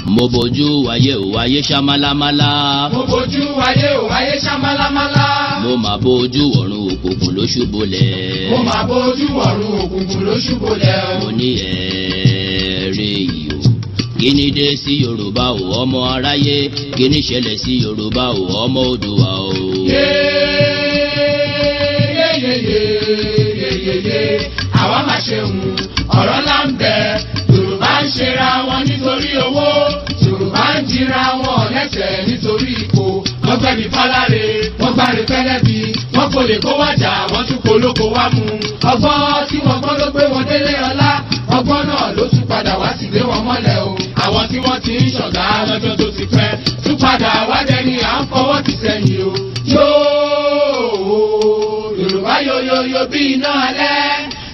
Mo bojú wáyé ò wáyé ṣámálámálá. Mo bojú wáyé ò wáyé ṣámálámálá. Mo máa bojú ọ̀run òkùnkùn ló ṣubúlẹ̀. Mo máa bojú ọ̀run òkùnkùn ló ṣubúlẹ̀. Mo ní ẹ̀ẹ́rẹ́ yìí o. Kí ni dé sí Yorùbá o ọmọ aráyé? Kí ni ṣẹlẹ̀ sí Yorùbá o ọmọ Oòduà o? Yéyéyéyéyéyé àwa máa ṣe hùn ọ̀rọ̀ ńlá ń bẹ. Yorùbá ń ṣera wọn nítorí owó. Yorùbá ń jìra wọn lẹ́sẹ̀ nítorí ipò. Wọ́n gbẹ̀bí fáláre, wọ́n gbáre pẹ́lẹ́bí. Wọ́n kò lè kó wájà, wọ́n tún polóko wá mú. Ọgbọ́n tí wọ́n gbọ́ ló gbé wọn délé ọlá. Ọgbọ́n náà ló tún padà wá sí gbé wọn mọ́lẹ̀ o. Àwọn tí wọ́n ti ń ṣọ̀gá lọ́jọ́ tó ti pẹ́ tún padà wá dẹni à ń fọwọ́ ti sẹ́yìn o. Yorùbá yoyoyo bí iná alẹ́.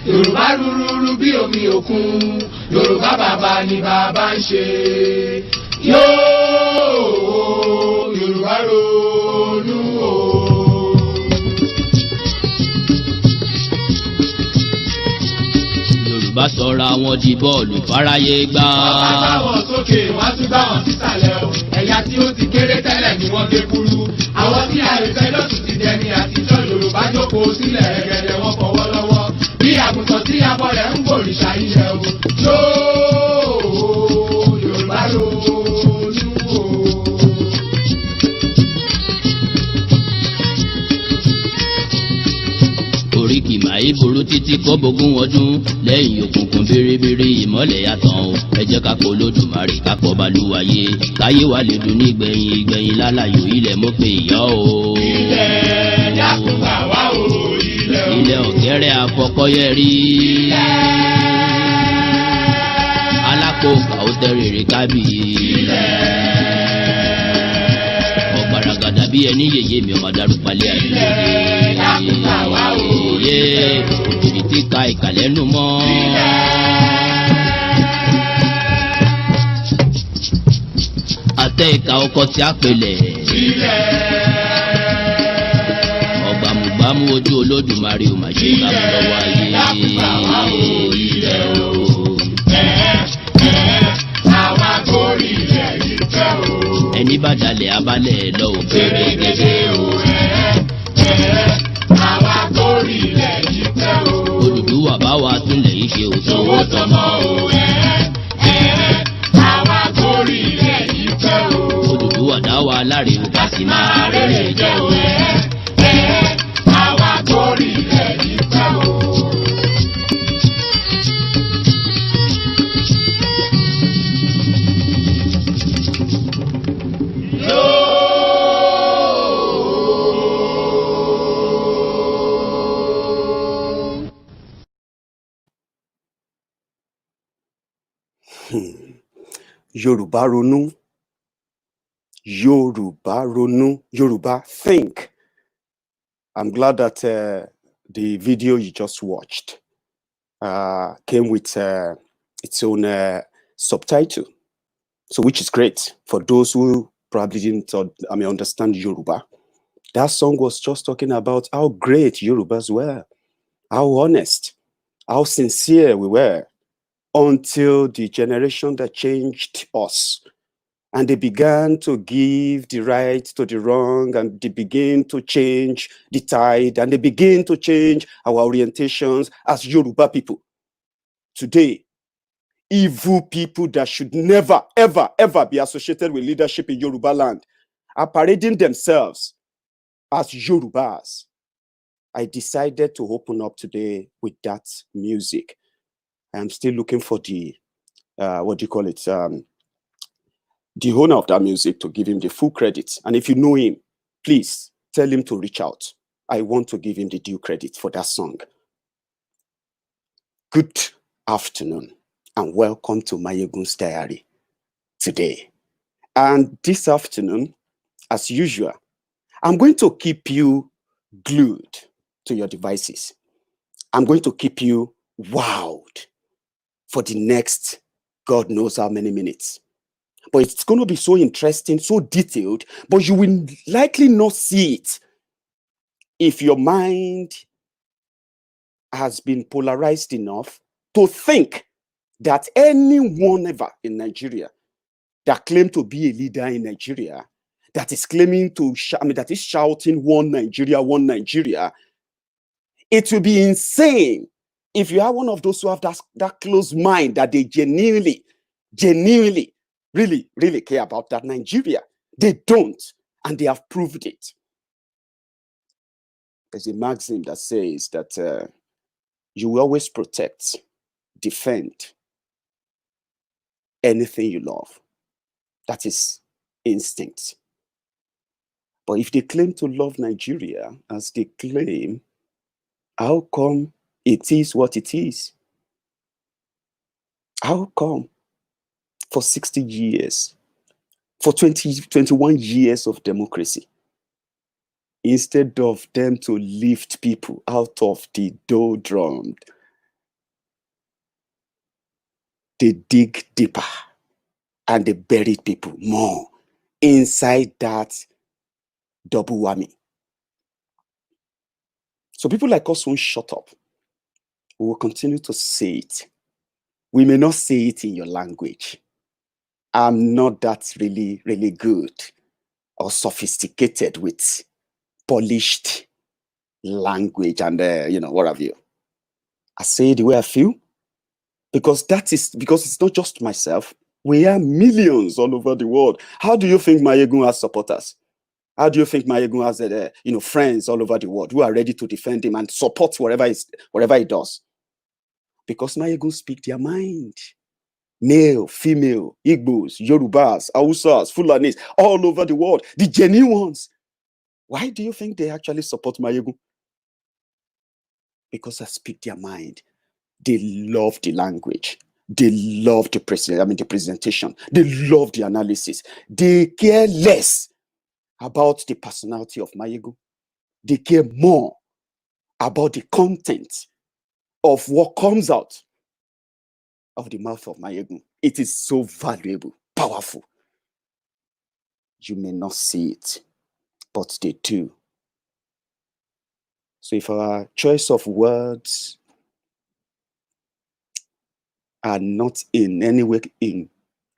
Yorùbá rúrúrú bí omi òkun. Yorùbá bàbá ni bàbá ń ṣe. Yorùbá ronú o. Yorùbá sọra wọn di bọ́ọ̀lù fáráyé gbá. Wọ́n bá bá wọn sókè, wọ́n tún bá wọn sísàlẹ̀ o. Ẹ̀yà tí ó ti kéré tẹ́lẹ̀ ni wọ́n gé kúrú. Àwọn tí àrèfẹ́ lọ́sùn ti dẹni àtijọ́. Yorùbá jókòó sílẹ̀ ẹ̀gẹ̀dẹ̀ wọn fọwọ́ lọ́wọ́. Bí àgùntàn tí abọ́ rẹ̀ ń gbòrìṣà ilẹ̀ o. Yorùbá ronú o. Oríkì màí burú títí kó bógún ọdún lẹ́yìn òkùnkùn bèrèbèrè ìmọ́lẹ̀ yàtọ̀ o. Ẹ jẹ́ ká pọ̀ Olódùmarè ká pọ̀ Balùwàyé káyé wa lè dùn ní ìgbẹ̀yìn lálàyò ilẹ̀ mo pè ìyá o. Ilẹ̀ dákúgbà wá o ilẹ̀ o. Ilẹ̀ ọ̀gẹ́rẹ́ àfọkọ́yẹ rí. Alákòókà ó tẹ́rẹ̀ẹ́rẹ́ kábì. Ọ̀gbàràgàdà bí ẹni yèyé mi ọmọ darúgbálẹ̀ àdúgbò. Ilẹ̀ dákúgbà wá o. Òjòjì ti ka ìkàlẹ́ nù mọ́. Àtẹ ìka ọkọ tí a pèlẹ̀. Ọ̀gbàmùgbàmù ojú Olódùmarè ò mà ṣe ká mú lọ́wọ́ ayé. Àwa kórì ilẹ̀ yìí fẹ́ o. Ẹni bá dalẹ̀ abalẹ̀ lọ ò kéré gẹ́gẹ́ o. Àwa kórì ilẹ̀ yìí fẹ́ o. Odùduwà bá wa túnlẹ̀ yìí ṣe Owó tọmọ o. Àwa kórì ilẹ̀ yìí fẹ́ o. Odùduwà dá wa láre o ká sì máa rere jẹ́ o. Àwa kórì ilẹ̀ yìí fẹ́ o. Yorùbá ronú. Yorùbá ronú. Yorùbá think. I'm glad that the video you just watched came with its own subtitle, so which is great for those who probably didn't understand Yoruba. That song was just talking about how great Yorubas were, how honest, how sincere we were, until the generation that changed us. And they began to give the right to the wrong, and they begin to change the tide, and they begin to change our orientations as Yoruba people. Today, evil people that should never, ever, ever be associated with leadership in Yoruba land are parading themselves as Yorubas. I decided to open up today with that music. I'm still looking for the, the owner of that music to give him the full credit. And if you know him, please tell him to reach out. I want to give him the due credit for that song. Good afternoon and welcome to Mayegun's Diary today. And this afternoon, as usual, I'm going to keep you glued to your devices. I'm going to keep you wowed for the next God knows how many minutes. But it's going to be so interesting, so detailed, but you will likely not see it if your mind has been polarized enough to think that anyone ever in Nigeria that claim to be a leader in Nigeria, that is claiming to, that is shouting one Nigeria, it will be insane if you are one of those who have that close mind that they genuinely, really care about that Nigeria. They don't, and they have proved it. There's a maxim that says that you will always protect, defend anything you love. That is instinct. But if they claim to love Nigeria, as they claim, how come it is what it is? How come for 60 years, for 21 years of democracy, instead of them to lift people out of the doldrum, they dig deeper and they bury people more inside that double whammy? So people like us won't shut up. We will continue to say it. We may not say it in your language. I'm not that really good or sophisticated with polished language and what have you. I say it the way I feel, because it's not just myself. We are millions all over the world. How do you think Mayegun has supporters? How do you think Mayegun has friends all over the world who are ready to defend him and support whatever he does? Because Mayegun speak their mind. Male, female, Igbos, Yorubas, Hausas, Fulanis, all over the world, the genuine ones. Why do you think they actually support Mayegun? Because I speak their mind. They love the language. They love the presentation. They love the analysis. They care less about the personality of Mayegun. They care more about the content of what comes out of the mouth of Mayegun. It is so valuable, powerful. You may not see it, but they do. So if our choice of words are not in any way in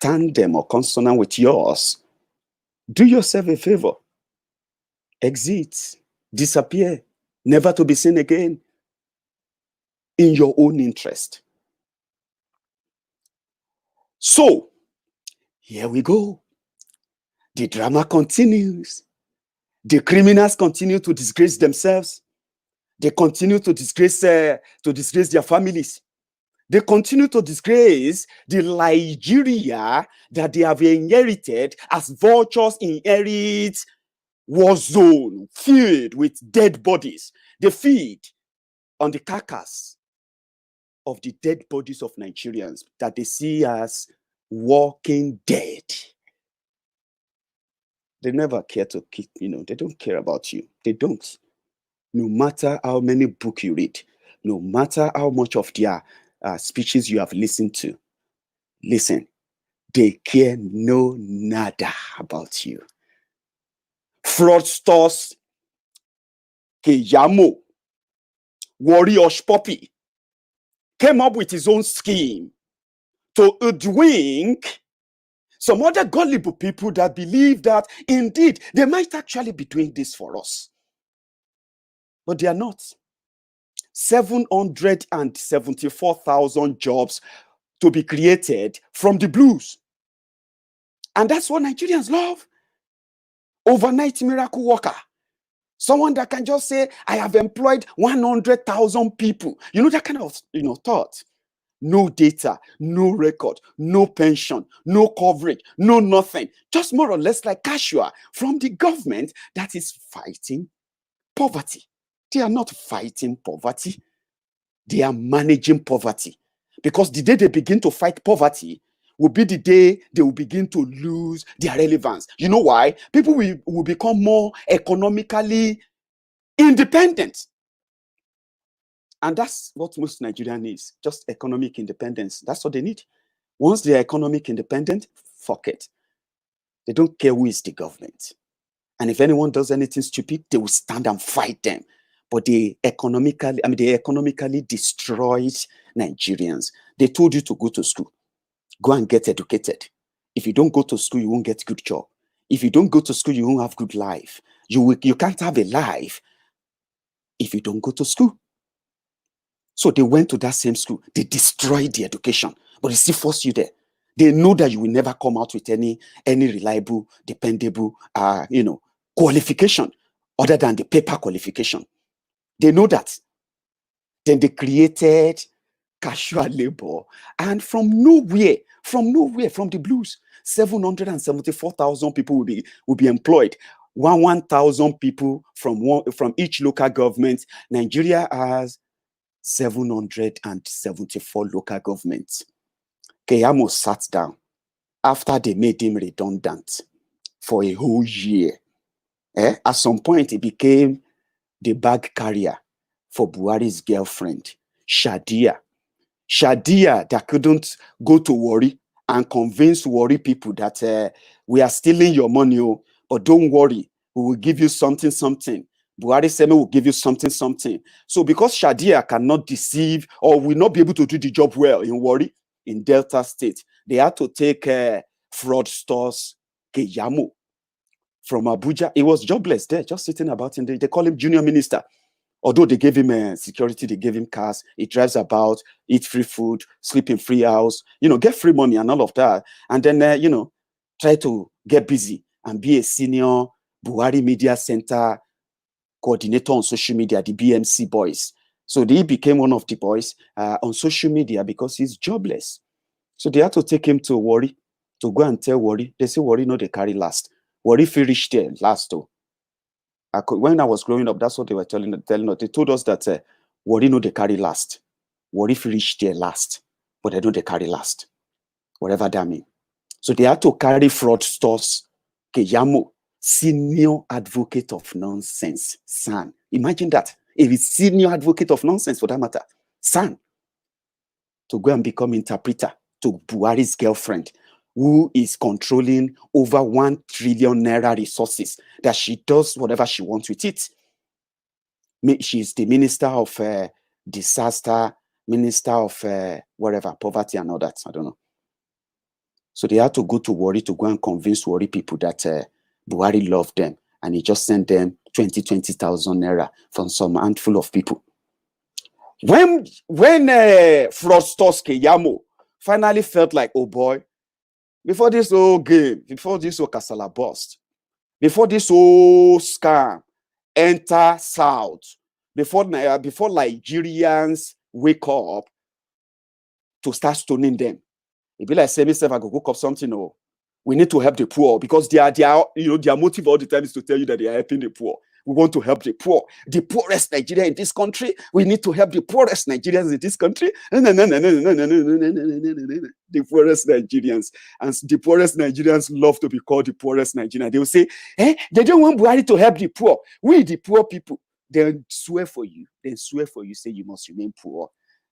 tandem or consonant with yours, do yourself a favor. Exit, disappear, never to be seen again, in your own interest. So, here we go. The drama continues. The criminals continue to disgrace themselves. They continue to disgrace their families. They continue to disgrace the Nigeria that they have inherited as vultures inherit war zone filled with dead bodies. They feed on the carcass of the dead bodies of Nigerians that they see as walking dead. They never care to keep, they don't care about you. They don't. No matter how many books you read, no matter how much of their speeches you have listened to, listen, they care no nada about you. Fraudsters, Keyamo, Warrior Poppy, came up with his own scheme to hoodwink some other gullible people that believe that indeed they might actually be doing this for us. But they are not. 774,000 jobs to be created from the blues. And that's what Nigerians love. Overnight miracle worker. Someone that can just say, I have employed 100,000 people. That kind of thought. No data, no record, no pension, no coverage, no nothing. Just more or less like casual from the government that is fighting poverty. They are not fighting poverty. They are managing poverty. Because the day they begin to fight poverty will be the day they will begin to lose their relevance. You know why? People will become more economically independent. And that's what most Nigerians need, just economic independence. That's what they need. Once they're economic independent, fuck it. They don't care who is the government. And if anyone does anything stupid, they will stand and fight them. But they economically destroyed Nigerians. They told you to go to school, go and get educated. If you don't go to school, you won't get good job. If you don't go to school, you won't have good life. You can't have a life if you don't go to school. So they went to that same school. They destroyed the education, but they still force you there. They know that you will never come out with any reliable, dependable, qualification other than the paper qualification. They know that. Then they created casual labor, and from nowhere, from the blues, 774,000 people will be employed. 1,000 people from each local government. Nigeria has 774 local governments. Keyamo sat down after they made him redundant for a whole year. At some point, he became the bag carrier for Buhari's girlfriend, Shadia. Shadia that couldn't go to Warri and convince Warri people that we are stealing your money, but don't worry, we will give you something. Buhari said, will give you something. So because Shadia cannot deceive or will not be able to do the job well in Warri, in Delta State, they had to take fraudsters Keyamo from Abuja. He was jobless there, just sitting about in there. They call him junior minister. Although they gave him security, they gave him cars, he drives about, eat free food, sleep in free house, get free money and all of that. And then, try to get busy and be a senior Buhari Media Center coordinator on social media, the BMC boys. So he became one of the boys on social media because he's jobless. So they had to take him to Warri to go and tell Warri. They say Warri no they carry last. Warri reached there last though. When I was growing up, that's what they were telling us. They told us that Warri no they carry last. Warri reached there last, but they know they carry last. Whatever that means. So they had to carry fraudsters, Keyamo, senior advocate of nonsense, San. Imagine that. A senior advocate of nonsense, for that matter, San, to go and become interpreter to Buhari's girlfriend, who is controlling over 1 trillion naira resources, that she does whatever she wants with it. She's the minister of disaster, minister of whatever, poverty and all that. I don't know. So they had to go to Warri to go and convince Warri people that Buhari loved them, and he just sent them 20,000 naira from some handful of people. When fraudsters Keyamo finally felt like, oh boy, before this whole game, before this whole Kasala bust, before this whole scam enter South, before Nigerians wake up to start stoning them, it be like, say, myself, I go cook up something, or we need to help the poor, because their motive all the time is to tell you that they are helping the poor. We want to help the poor, the poorest Nigerian in this country. We need to help the poorest Nigerians in this country. The poorest Nigerians. And the poorest Nigerians love to be called the poorest Nigerians. They will say, they don't want Buhari to help the poor. We, the poor people, they swear for you. They swear for you, say you must remain poor.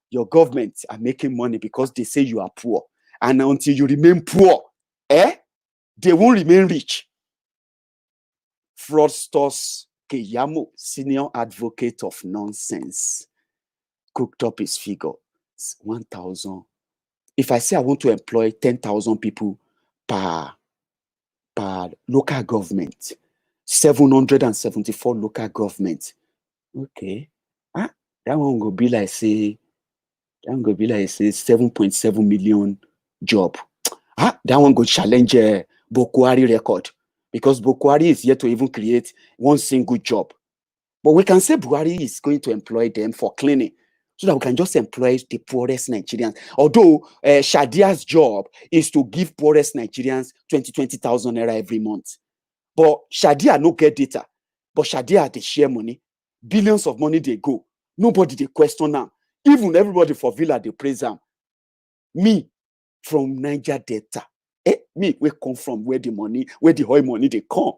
Your government are making money because they say you are poor. And until you remain poor, they won't remain rich. Fraudsters Keyamo, senior advocate of nonsense, cooked up his figure. 1,000. If I say I want to employ 10,000 people per local government, 774 local government. Okay. That one will be like say 7.7 million job. That one go challenge Bokwari record, because Bokwari is yet to even create one single job. But we can say Buhari is going to employ them for cleaning, so that we can just employ the poorest Nigerians. Although Shadia's job is to give poorest Nigerians 20,000 naira every month. But Shadia no get data. But Shadia they share money. Billions of money they go. Nobody they question them. Even everybody for Villa they praise them. Me, from Niger Delta. Me, we come from where the oil money they come.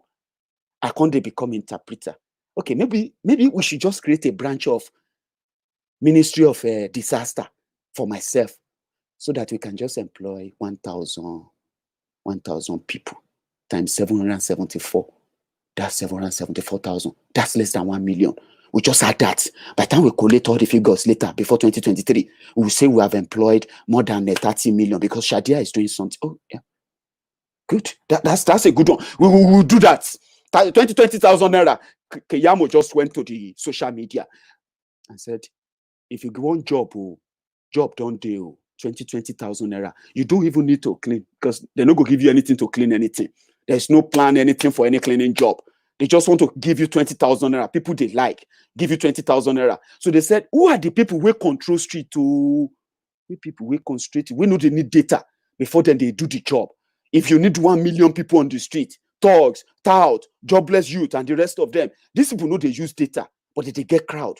I can't they become interpreter. Okay, maybe we should just create a branch of Ministry of Disaster for myself, so that we can just employ 1,000 people times 774. That's 774,000. That's less than 1 million. We just add that. By the time we collate all the figures later, before 2023, we will say we have employed more than 30 million, because Shadia is doing something. Oh, yeah. Good. That's a good one. We will do that. 20,000 naira. Keyamo just went to the social media and said, if you want job, job don't do 20,000 naira. You don't even need to clean because they're not going to give you anything to clean anything. There's no plan, anything for any cleaning job. They just want to give you 20,000 naira. People they like, give you 20,000 naira. So they said, who are the people who control street to? We people who control street. We know they need data before then they do the job. If you need 1 million people on the street, thugs, tout, jobless youth, and the rest of them, these people know they use data, but they get crowd.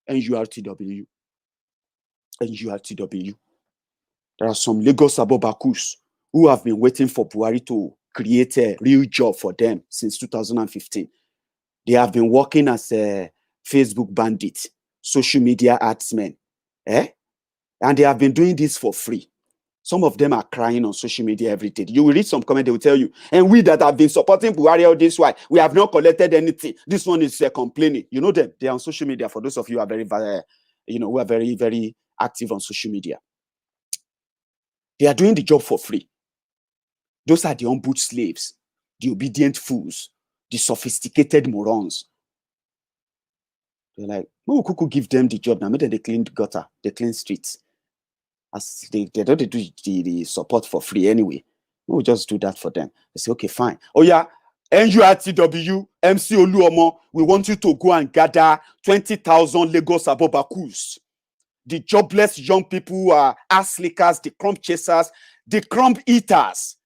NURTW. There are some Lagos Abobakus who have been waiting for Buhari to create a real job for them since 2015. They have been working as a Facebook bandit, social media adsmen, and they have been doing this for free. Some of them are crying on social media every day. You will read some comment, they will tell you, and we that have been supporting Buhari all this while, we have not collected anything. This one is complaining. You know them. They are on social media. For those of you who are very, who are very, very active on social media. They are doing the job for free. Those are the on-boot slaves, the obedient fools, the sophisticated morons. They're like, oh, could give them the job now. Maybe they clean the gutter, they clean streets. As they don't do the support for free anyway. We'll just do that for them. They say, okay, fine. Oh yeah, NURTW, MC Oluomo, we want you to go and gather 20,000 Lagos Abobakus. The jobless young people who are ass lickers, the crumb chasers, the crumb eaters,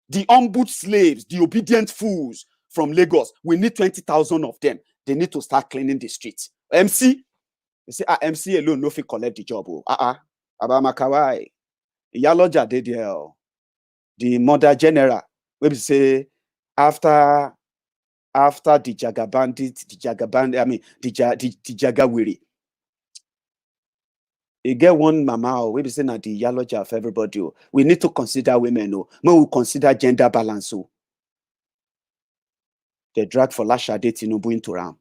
the on-boot slaves, the obedient fools from Lagos. We need 20,000 of them. They need to start cleaning the streets. MC, they say, MC alone no fit collect the job. Abamakawai, Yaloja did the mother general. We say after the Jaga bandit, the Jagawiri. You get one mama, we be saying that the Yaloja of everybody. We need to consider women. We will consider gender balance. They drag for Lashade Tinubu into Ram.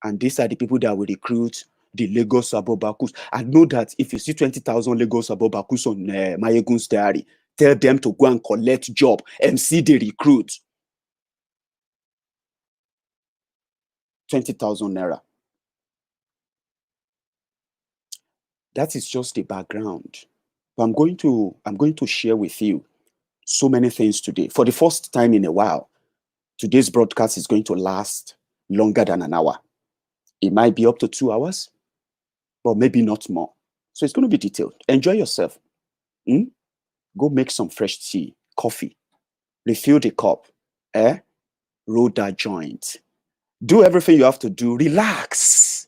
And these are the people that will recruit the Lagos Abobakus. I know that if you see 20,000 Lagos Abobakus on Mayegun's diary, tell them to go and collect job and see the recruit. 20,000 naira. That is just the background. But I'm going to share with you so many things today. For the first time in a while, today's broadcast is going to last longer than an hour. It might be up to 2 hours, but maybe not more. So it's going to be detailed. Enjoy yourself. Go make some fresh tea, coffee, refill the cup, roll that joint. Do everything you have to do. Relax.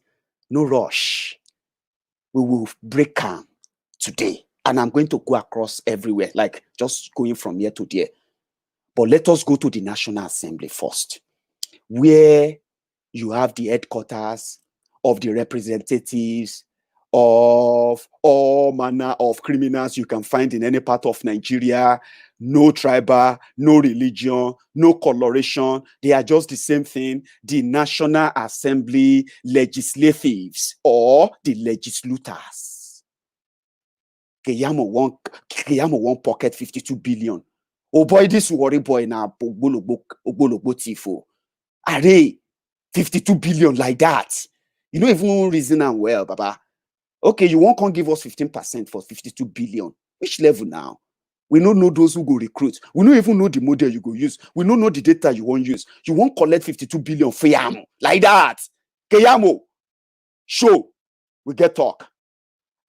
No rush. We will break calm today. And I'm going to go across everywhere, like just going from here to there. But let us go to the National Assembly first, where you have the headquarters of the representatives of all manner of criminals you can find in any part of Nigeria. No tribal, no religion, no coloration. They are just the same thing. The National Assembly Legislathieves or the Legislators. Keyamo won't pocket 52 billion. Oh boy, this worry boy now. Ogbologbo tifo. Are 52 billion like that. You don't even reason and well, Baba. Okay, you won't give us 15% for 52 billion. Which level now? We don't know those who go recruit. We don't even know the model you go use. We don't know the data you won't use. You won't collect 52 billion for Keyamo. Like that. Keyamo. Show. We get talk.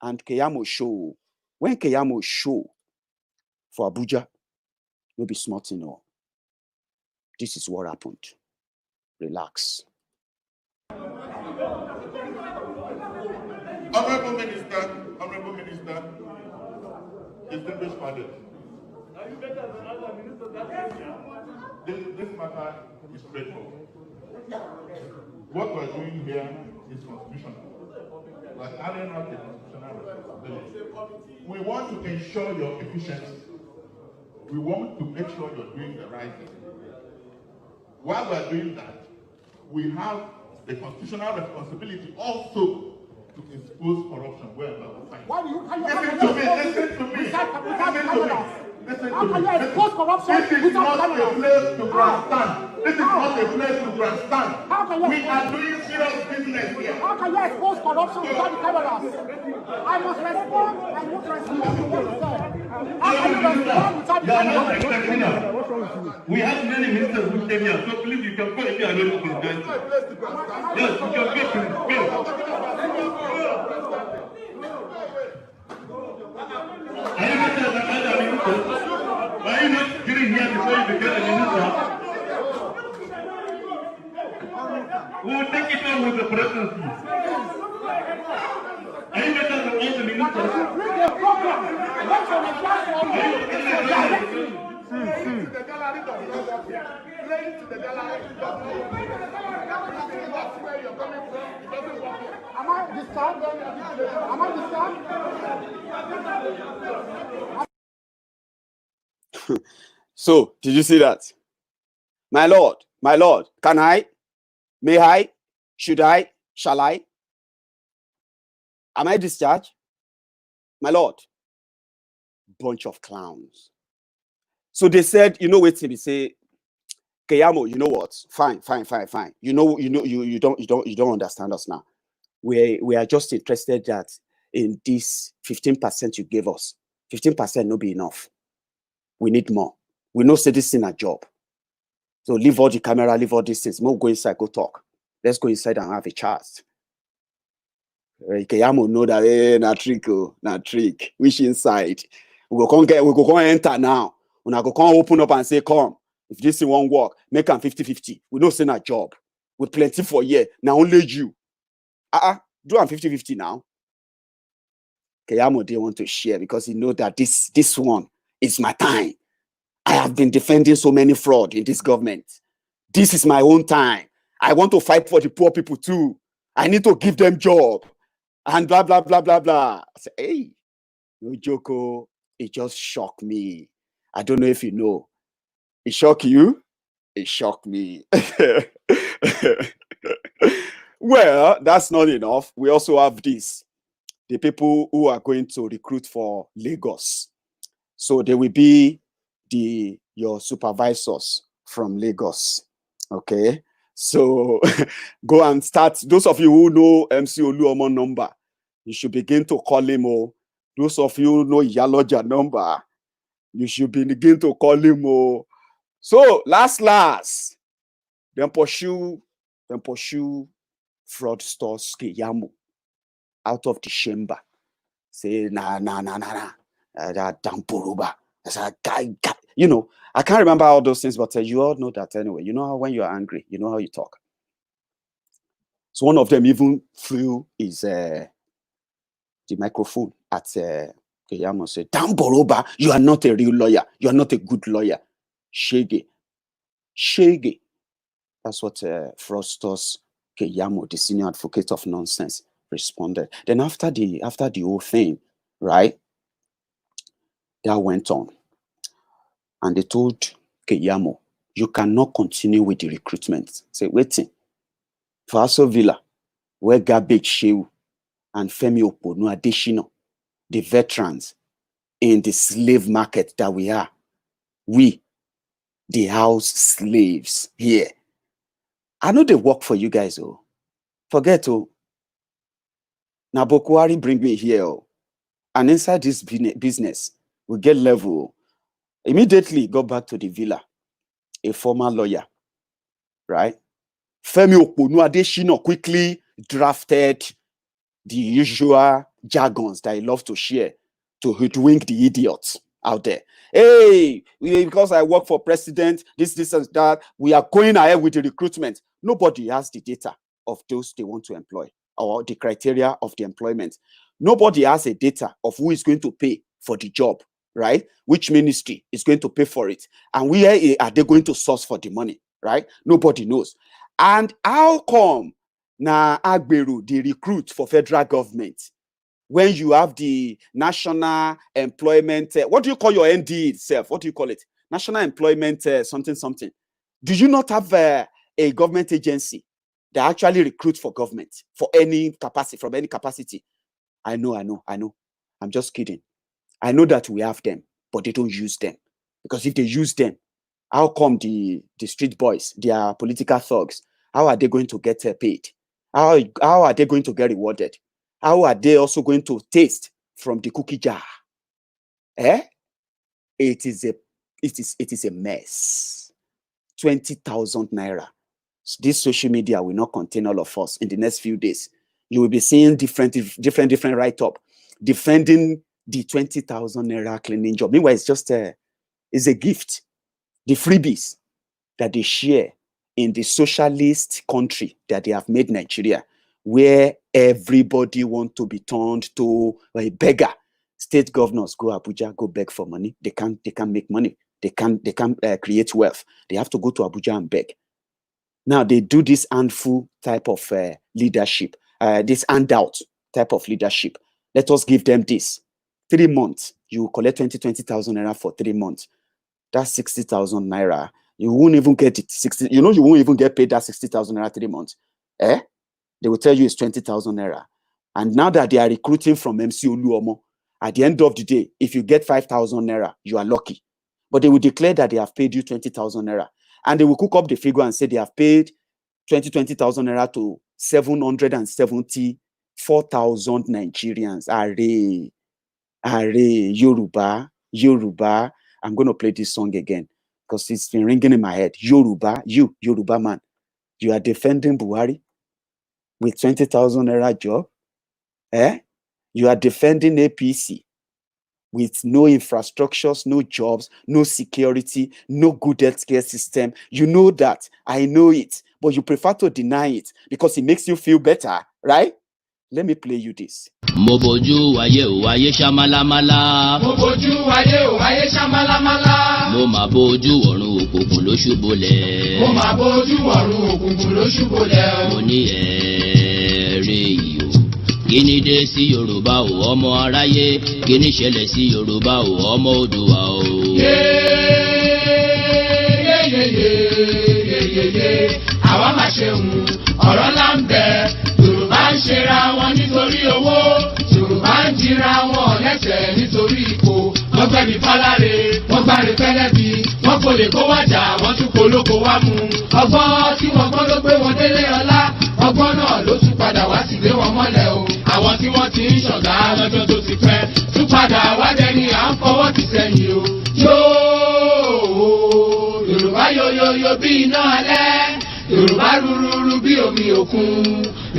And Keyamo show. When Keyamo show for Abuja, you'll be smart to know. This is what happened. Relax. Honorable Minister, distinguished fathers. This matter is straightforward. What we're doing here is constitutional. We're carrying out a constitutional responsibility. We want to ensure your efficiency. We want to make sure you're doing the right thing. While we're doing that, we have the constitutional responsibility also to expose corruption wherever we find it. Why do you Listen to me. How can you expose corruption without cameras? This is not a place to grandstand. We are doing serious business here. How can you expose corruption without the cameras? I must respond. I must respond to what you said. How can you respond without the cameras? We have many ministers who came here, so please you can go if you are not present. Yes, you can go. Why are you not getting here before you become a minister? We will take it on with the presidency. Are you better than all the ministers? Bring a program. What's on the platform? Am I disturbed? Am I disturbed? So, did you see that? My Lord, can I? May I? Should I? Shall I? Am I discharged? My Lord, bunch of clowns. So they said, you know what they say, Keyamo, you know what? Fine. You don't understand us now. We are just interested that in this 15% you gave us, 15% no be enough. We need more. We know say this in a job. So leave all the camera, leave all these things. More go inside, go talk. Let's go inside and have a chat. Keyamo know that na trick. Which inside? We go enter now. When I go come open up and say, come. If this thing won't work, make them 50-50. We know say na job. With plenty for year. Now only you. Do am 50-50 now. Keyamo they want to share because he know that this one is my time. I have been defending so many fraud in this government. This is my own time. I want to fight for the poor people too. I need to give them job. And blah, blah, blah, blah, blah. I say, hey, no joke. It just shocked me. I don't know if you know. It shocked you? It shocked me. Well, that's not enough. We also have this. The people who are going to recruit for Lagos. So they will be your supervisors from Lagos. Okay. So go and start. Those of you who know MC Oluomo number, you should begin to call him. Oh. Those of you who know Yaloja number, you should begin to call him. Oh. So last, then pursue fraudsters Keyamo out of the chamber. Say nah. That Dampuruba. You know, I can't remember all those things, but you all know that anyway. You know how when you're angry, you know how you talk. So one of them even threw his the microphone at Keyamo, said, Damboroba, you are not a real lawyer. You are not a good lawyer. Shege. That's what Frostos Keyamo, the senior advocate of nonsense, responded. Then after the whole thing, right, that went on. And they told Keyamo, you cannot continue with the recruitment. Say, waiting. For Aso Villa, where Garbage Shehu and Femi Oponu Adeshino, the veterans in the slave market that we are, we, the house slaves here. I know they work for you guys, oh. Forget, oh. Now Bokwari bring me here, oh. And inside this business, we get level. Immediately go back to the villa, a former lawyer, right? Femi Oponu Adeshino quickly drafted the usual jargons that he loves to share to hoodwink the idiots out there. Hey, because I work for president, this and that, we are going ahead with the recruitment. Nobody has the data of those they want to employ or the criteria of the employment. Nobody has a data of who is going to pay for the job. Right? Which ministry is going to pay for it? And where are they going to source for the money? Right? Nobody knows. And how come na Agberu, the recruit for federal government, when you have the national employment, what do you call your ND itself? What do you call it? National employment something. Do you not have a government agency that actually recruits for government for any capacity, from any capacity? I know. I'm just kidding. I know that we have them. but they don't use them. Because if they use them, how come the street boys, they are political thugs, how are they going to get paid? How are they going to get rewarded? How are they also going to taste from the cookie jar? It is a mess. 20,000 naira. This social media will not contain all of us in the next few days. You will be seeing different write-up defending the 20,000 naira cleaning job. Meanwhile, it's a gift. The freebies that they share in the socialist country that they have made Nigeria, where everybody wants to be turned to a beggar. State governors go Abuja, go beg for money. They can't make money. They can't create wealth. They have to go to Abuja and beg. Now they do this handful type of leadership, this handout type of leadership. Let us give them this. 3 months, you collect 20,000 naira for 3 months. That's 60,000 naira. You won't even get it. You won't even get paid that 60,000 naira 3 months. They will tell you it's 20,000 naira. And now that they are recruiting from MC Oluomo, at the end of the day, if you get 5,000 naira, you are lucky. But they will declare that they have paid you 20,000 naira. And they will cook up the figure and say they have paid 20,000 naira to 774,000 Nigerians. Are, Yoruba. I'm going to play this song again because it's been ringing in my head. Yoruba man, you are defending Buhari with 20,000 naira job. You are defending APC with no infrastructures, no jobs, no security, no good healthcare system. You know that. I know it. But you prefer to deny it because it makes you feel better, right? Let me play you this. Mo bojú ayé o ayé ṣamalamala. Mo bojú ayé o ayé ṣamalamala. Mo máa bojú ọ̀run òkùnkùn ló ṣubúlẹ̀. Mo máa bojú ọ̀run òkùnkùn ló ṣubúlẹ̀. Mo ní ẹ̀ẹ́rẹ́ yìí o. Kíni dé sí Yorùbá o ọmọ aráyé? Kíni ṣẹlẹ̀ sí Yorùbá o ọmọ Oòduà o? Yéyéyéyéyéyé, àwa máa ṣeun, ọ̀rọ̀ ńlá ń bẹ. Yorùbá ń ṣera wọn nítorí owó. Yorùbá ń jìra wọn lẹ́sẹ̀ nítorí ipò. Wọ́n gbẹ̀bí fáláre, wọ́n gbáre pẹ́lẹ́bí. Wọ́n kò lè kó wájà, wọ́n tún polóko wá mú. Ọgbọ́n tí wọ́n gbọ́n ló gbé wọn délé ọlá. Ọgbọ́n náà ló tún padà wá sí lé wọn mọ́lẹ̀ o. Àwọn tí wọ́n ti ń ṣọ̀gá lọ́jọ́ tó ti pẹ́. Tún padà wá dẹni à ń fọwọ́ ti sẹ́yìn o. Yorùbá yoyoyo bí iná alẹ́. Yorùbá rúrúrú bí omi òkun.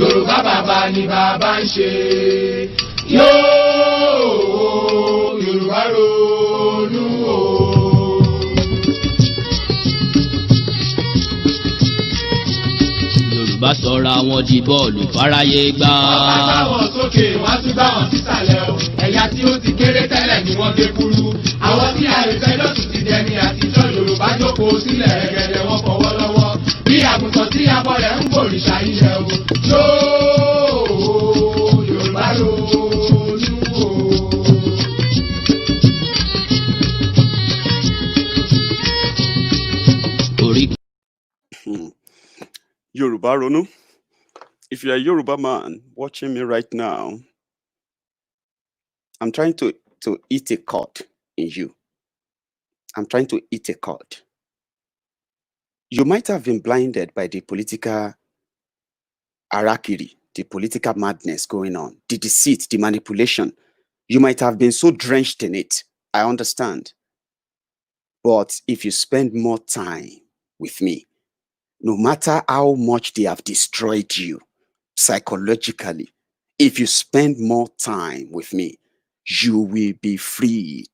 Yorùbá bàbá ni bàbá ń ṣe. Yorùbá ronú o. Yorùbá sọra wọn di bọ́ọ̀lù fáráyé gbá. Wọ́n bá táwọn sókè, wọ́n tún bá wọn sísàlẹ̀ o. Ẹ̀yà tí ó ti kéré tẹ́lẹ̀ ni wọ́n gé kúrú. Àwọn tí àìfẹ́ lọ́sùn ti dẹni àtijọ́. Yorùbá jókòó sílẹ̀ rẹ̀gẹ̀dẹ̀ wọn fọwọ́ lọ́wọ́. Bí àgùntàn tí abọ́ rẹ̀ ń gbòrìṣà ilẹ̀ o. Yorùbá ronú o. Yoruba Ronu. If you're a Yoruba man watching me right now, I'm trying to eat a cord in you. I'm trying to eat a cord. You might have been blinded by the political harakiri, the political madness going on, the deceit, the manipulation. You might have been so drenched in it. I understand. But if you spend more time with me, no matter how much they have destroyed you psychologically, if you spend more time with me, you will be freed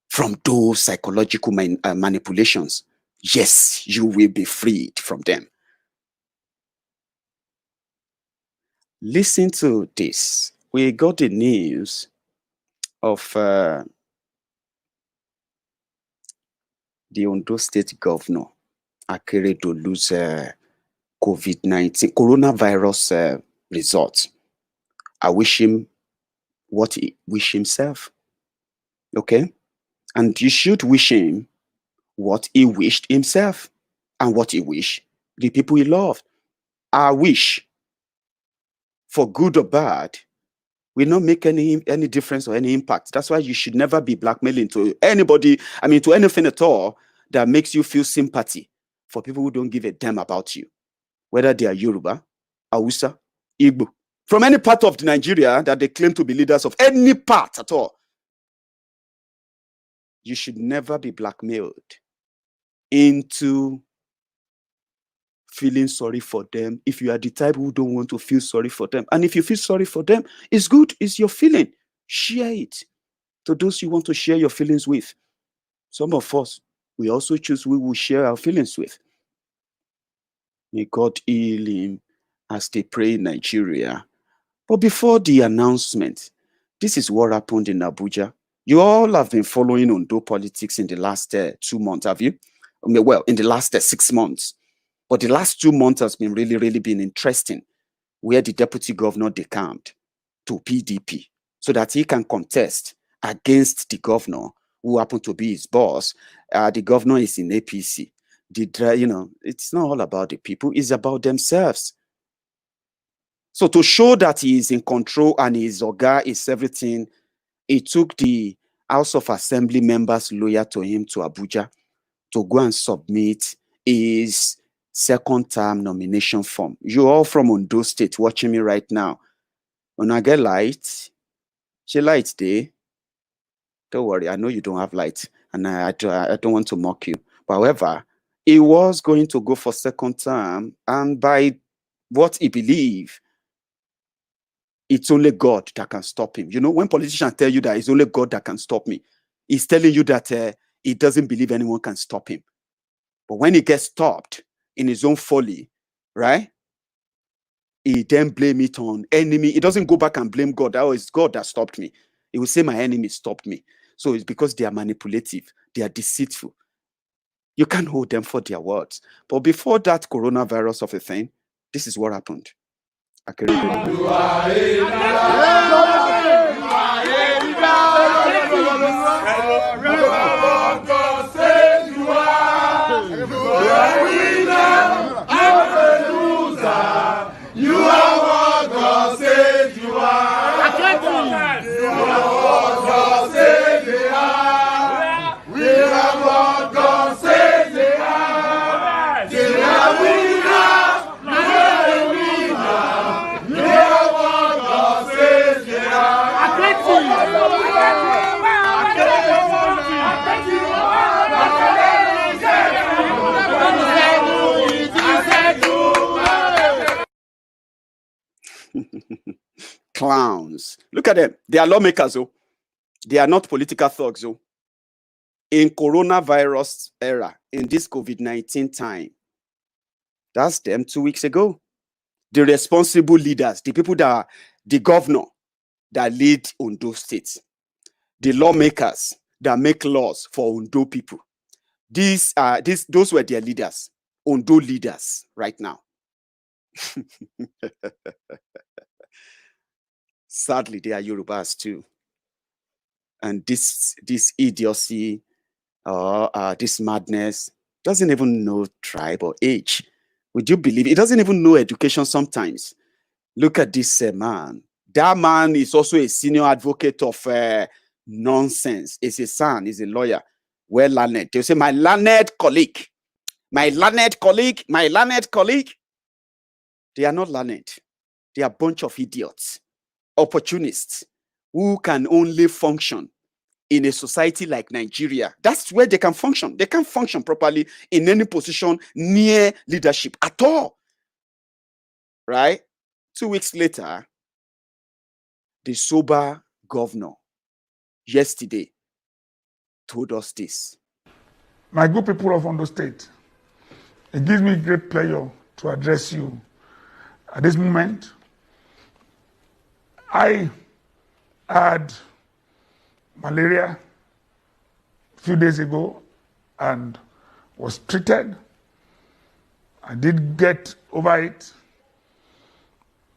from those psychological manipulations. Yes, you will be freed from them. Listen to this. We got the news of the Ondo State Governor Akeredolu's COVID-19 coronavirus results. I wish him what he wish himself. Okay? And you should wish him what he wished himself and what he wished the people he loved. I wish, for good or bad, will not make any difference or any impact. That's why you should never be blackmailing to anybody, to anything at all that makes you feel sympathy for people who don't give a damn about you, whether they are Yoruba, Hausa, Igbo, from any part of Nigeria that they claim to be leaders of, any part at all. You should never be blackmailed into feeling sorry for them if you are the type who don't want to feel sorry for them. And if you feel sorry for them, it's good, it's your feeling. Share it to those you want to share your feelings with. Some of us, we also choose who we will share our feelings with. May God heal him as they pray in Nigeria. But before the announcement, this is what happened in Abuja. You all have been following Ondo politics in the last 2 months, have you? Well, in the last 6 months. But the last 2 months has been really been interesting, where the deputy governor decamped to PDP so that he can contest against the governor who happened to be his boss. The governor is in APC. It's not all about the people, it's about themselves. So to show that he is in control and his oga is everything, he took the House of Assembly members lawyer to him to Abuja to go and submit his second term nomination form. You all from Ondo State watching me right now. When I get light, she light day. Don't worry, I know you don't have light, and I don't want to mock you. But however, he was going to go for second term, and by what he believed, it's only God that can stop him. You know, when politicians tell you that it's only God that can stop me, he's telling you that he doesn't believe anyone can stop him. But when he gets stopped in his own folly, right? He then blame it on enemy. He doesn't go back and blame God. Oh, it's God that stopped me. He will say my enemy stopped me. So it's because they are manipulative. They are deceitful. You can't hold them for their words. But before that coronavirus of a thing, this is what happened. Clowns. Look at them. They are lawmakers, oh. They are not political thugs, oh. In coronavirus era, in this COVID-19 time, that's them 2 weeks ago. The responsible leaders, the people that are the governor that lead Ondo State, the lawmakers that make laws for Ondo people. Those were their leaders, Ondo leaders right now. Sadly, they are Yorubas too. And this idiocy or this madness doesn't even know tribe or age. Would you believe it? It doesn't even know education sometimes. Look at this man. That man is also a senior advocate of nonsense. He's a son, he's a lawyer. Well learned. They'll say, my learned colleague. My learned colleague. My learned colleague. They are not learned. They are a bunch of idiots. Opportunists who can only function in a society like Nigeria. That's where they can function. They can't function properly in any position near leadership at all. Right? 2 weeks later, the sober governor yesterday told us this. My good people of Ondo State, it gives me great pleasure to address you at this moment. I had malaria a few days ago and was treated. I did get over it.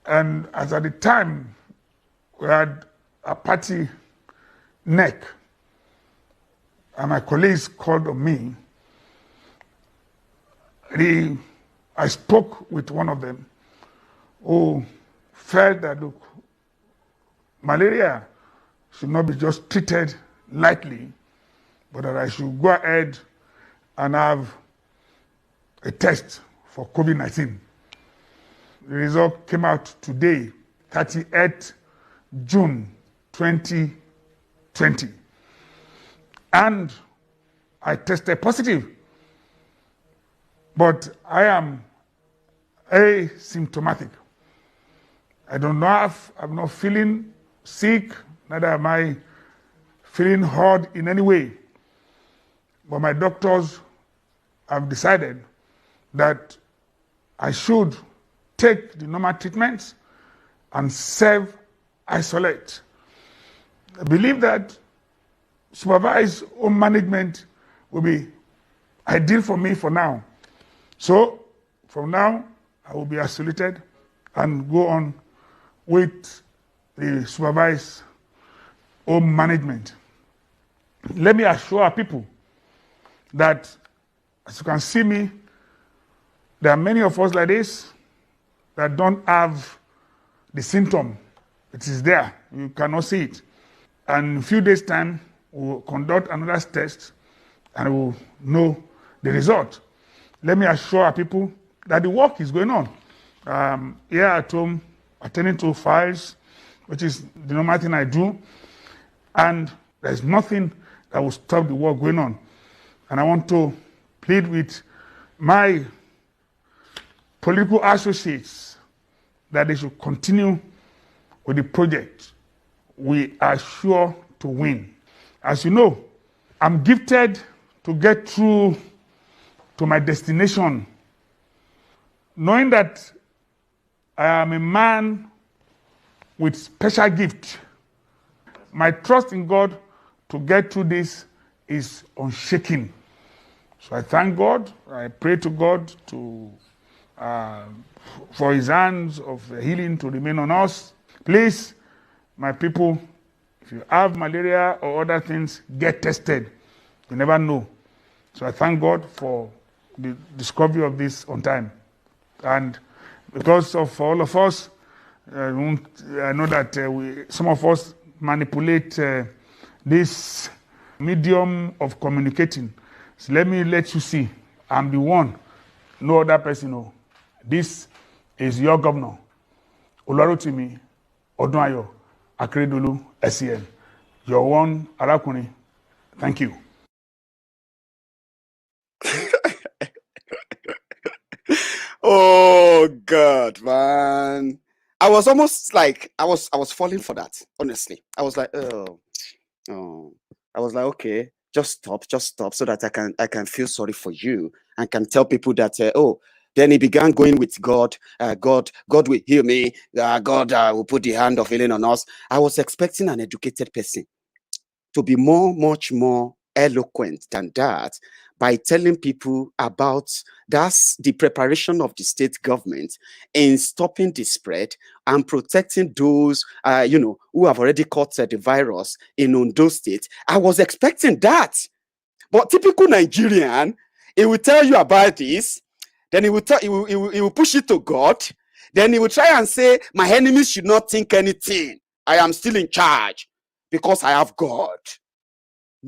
And as at the time, we had a party neck, and my colleagues called on me. I spoke with one of them who felt that, look, malaria should not be just treated lightly, but that I should go ahead and have a test for COVID-19. The result came out today, 30th June 2020. And I tested positive. But I am asymptomatic. I'm not feeling sick, neither am I feeling hard in any way. But my doctors have decided that I should take the normal treatments and self-isolate. I believe that supervised home management will be ideal for me for now. So, from now, I will be isolated and go on with the supervised home management. Let me assure our people that, as you can see me, there are many of us like this that don't have the symptom. It is there. You cannot see it. And in a few days' time, we'll conduct another test and we'll know the result. Let me assure our people that the work is going on. Here at home, attending to files, which is the normal thing I do, and there's nothing that will stop the work going on. And I want to plead with my political associates that they should continue with the project. We are sure to win. As you know, I'm gifted to get through to my destination, knowing that I am a man with special gift. My trust in God to get through this is unshaken. So I thank God. I pray to God for his hands of healing to remain on us. Please, my people, if you have malaria or other things, get tested. You never know. So I thank God for the discovery of this on time. And because of all of us, I know that some of us manipulate this medium of communicating. So let me let you see, I'm the one, no other person. No. This is your governor, Olorotimi Odunayo Akeredolu, SCN. Your one, Arakuni. Thank you. Oh God, man. I was almost like I was falling for that, honestly. I was like, oh. I was like, okay, just stop so that I can feel sorry for you and can tell people that then he began going with God. God will heal me. God will put the hand of healing on us. I was expecting an educated person to be much more eloquent than that, by telling people about that's the preparation of the state government in stopping the spread and protecting those who have already caught the virus in Ondo State. I was expecting that. But typical Nigerian, he will tell you about this, then he will push it to God, then he will try and say, my enemies should not think anything. I am still in charge because I have God.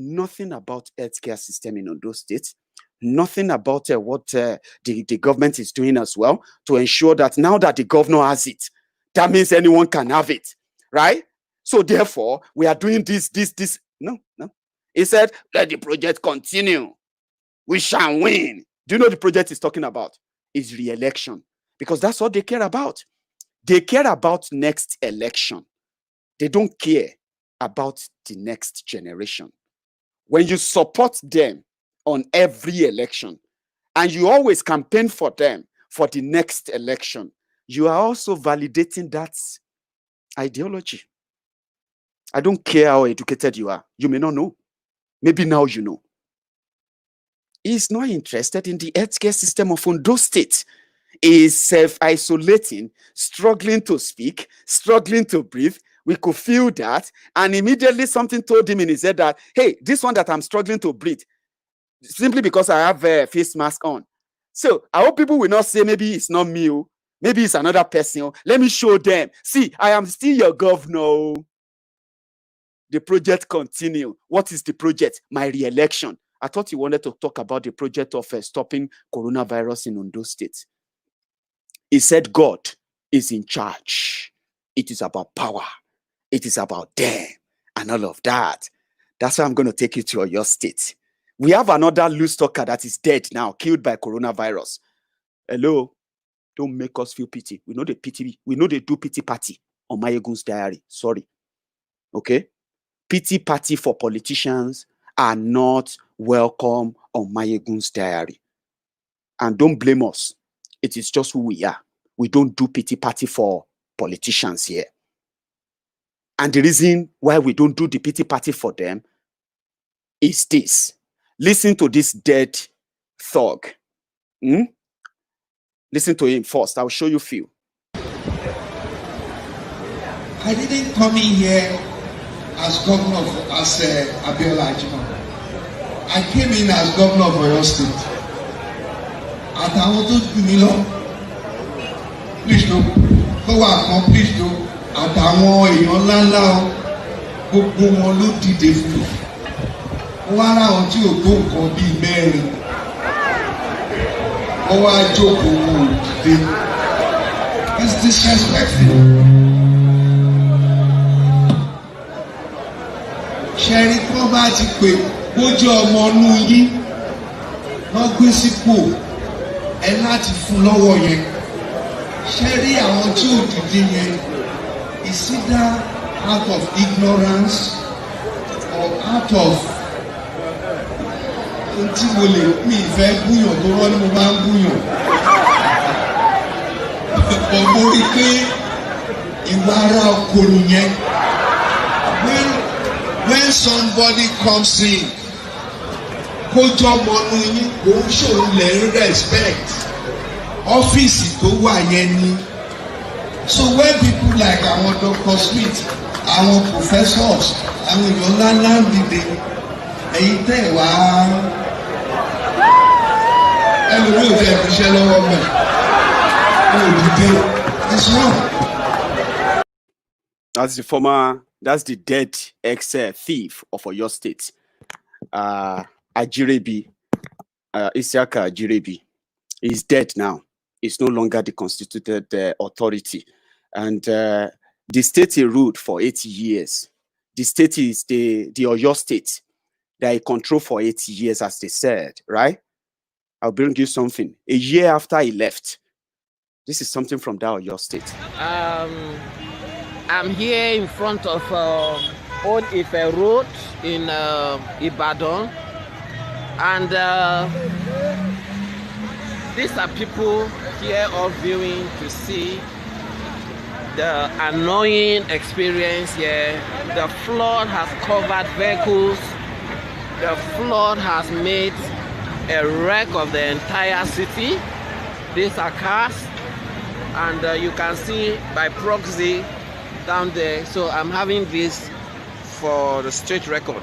Nothing about healthcare system in Ondo State. Nothing about what the government is doing as well to ensure that now that the governor has it, that means anyone can have it, right? So therefore, we are doing this. No. He said, let the project continue. We shall win. Do you know the project is talking about? Is re-election. Because that's what they care about. They care about next election. They don't care about the next generation. When you support them on every election and you always campaign for them for the next election, you are also validating that ideology. I don't care how educated you are. You may not know. Maybe now you know. He's not interested in the healthcare system of Ondo State. He is self-isolating, struggling to speak, struggling to breathe. We could feel that. And immediately something told him in his head that, hey, this one that I'm struggling to breathe, simply because I have a face mask on. So I hope people will not say, maybe it's not me. Maybe it's another person. Let me show them. See, I am still your governor. the project continue. What is the project? My re-election. I thought you wanted to talk about the project of stopping coronavirus in Ondo State. He said God is in charge. It is about power. It is about them and all of that. That's why I'm going to take you to your state. We have another loose talker that is dead now, killed by coronavirus. Hello? Don't make us feel pity. We know the pity. We know they do pity party on Mayegun's diary. Sorry. Okay? Pity party for politicians are not welcome on Mayegun's diary. And don't blame us. It is just who we are. We don't do pity party for politicians here. And the reason why we don't do the pity party for them is this. Listen to this dead thug. Listen to him first. I'll show you few. I didn't come in here as governor, as Abiola Ajimo. I came in as governor of Oyo State. Àtàwọn tó dùn mí lọ, please no, tó wà kan please no, àtàwọn èèyàn ńláńlá o, gbogbo wọn ló dìde fún mi. Wọ́n á ráwọn tí ò tó nǹkan bíi mẹ́rin. Wọ́n wá jókòó wọn ò dìde. It's disrespectful. Ṣẹ́rí tó bá ti pè bójú ọmọ inú yín wọ́n gbé sípò ẹ láti fún lọ́wọ́ yẹn. Ṣẹ́rí àwọn tí ò dìde yẹn is either out of ignorance or out of tí mo lè mi ìfẹ́ búyàn tó rọ́ ni mo máa ń búyàn. Mo rí pé ìwà ara ọkọ nìyẹn. When somebody comes in, kó jọmọ nu yín kò ń ṣòro lè ń respect ọ́fíìsì tó wà yẹn ni. So when people like àwọn Dr. Smith, àwọn professors, àwọn èèyàn ńláńlá ń dìde, ẹ̀yin tẹ̀ wá ẹlòmíì ò fẹ́ fi iṣẹ́ lọ́wọ́ mẹ́ ò dìde. It's wrong. That's the dead ex-thief of Oyo State, Ajirebi, Isiaka Ajirebi. He's dead now. He's no longer the constituted authority. And the state he ruled for 80 years. The state is the Oyo State that he controlled for 80 years, as they said, right? I'll bring you something. A year after he left, this is something from that Oyo State. I'm here in front of Old Ife Road in Ibadan, and these are people here all viewing to see the annoying experience here. The flood has covered vehicles. The flood has made a wreck of the entire city. These are cars, and you can see by proxy down there. So I'm having this for the straight record.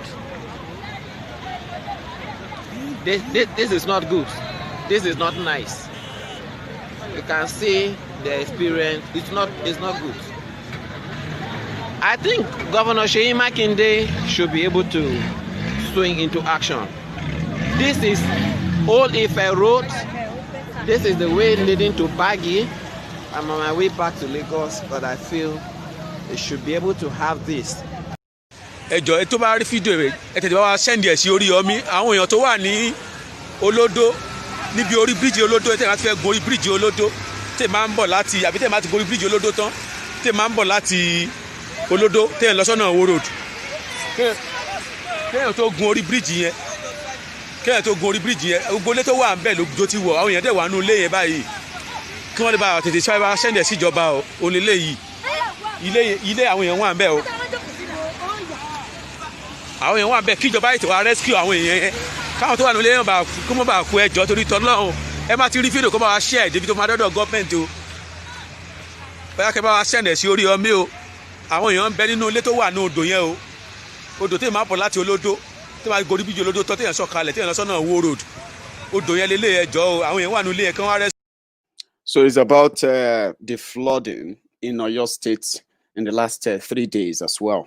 This is not good. This is not nice. You can see the experience. It's not good. I think Governor Seyi Makinde should be able to swing into action. This is Old Ife Road. This is the way leading to Baggy. I'm on my way back to Lagos, but I feel they should be able to have this. Ẹjọ́ ẹ tó bá rí fídíò rẹ̀ ẹ tètè bá wa sẹ́ndì ẹ̀ sí orí Yomi. Àwọn èèyàn tó wà ní Olódó níbi orí bíríìjì Olódó tẹ̀ máa ti fẹ́ gun orí bíríìjì Olódó tẹ̀ máa ń bọ̀ láti àbí tẹ̀ máa ti gun orí bíríìjì Olódó tán tẹ̀ máa ń bọ̀ láti Olódó tẹ̀ lọ sọ́nà Ìwó road. Kéèyàn tó gun orí bíríìjì yẹn gbogbo ilé tó wà ń bẹ̀ ló ti wọ̀ àwọn èèyàn dẹ̀ wà nínú ilé yẹn báyìí kí wọ́n lè bá tètè ṣe bá sẹ́ndì ẹ̀ sí ìjọba o onílé yìí ilé àwọn èèyàn wà ń bẹ̀ o. Àwọn èèyàn wà bẹ́ẹ̀ kí ìjọba ètò wa rescue àwọn èèyàn yẹn káwọn tó wà nílé yẹn kó mọ́ bá kú ẹjọ́ torí tọ́lọ́run ẹ má ti rí fídíò kó bá wa share débi tó máa dọ́dọ̀ gọ́ọ̀mẹ̀ntì o bóyá kẹ́ bá wa send ẹ̀ sí orí Yomi o. Àwọn èèyàn ń bẹ nínú ilé tó wà ní odò yẹn o odò tó máa bọ̀ láti Olódó tó máa gorí bíjì Olódó tọ́ téèyàn sọ̀kalẹ̀ téèyàn lọ sọ́nà Ìwó road odò yẹn lélẹ̀ ẹjọ́ o àwọn èèyàn wà ní ilé yẹn kí wọ́n wá rescue. So it's about the flooding in Oyo State in the last 3 days as well.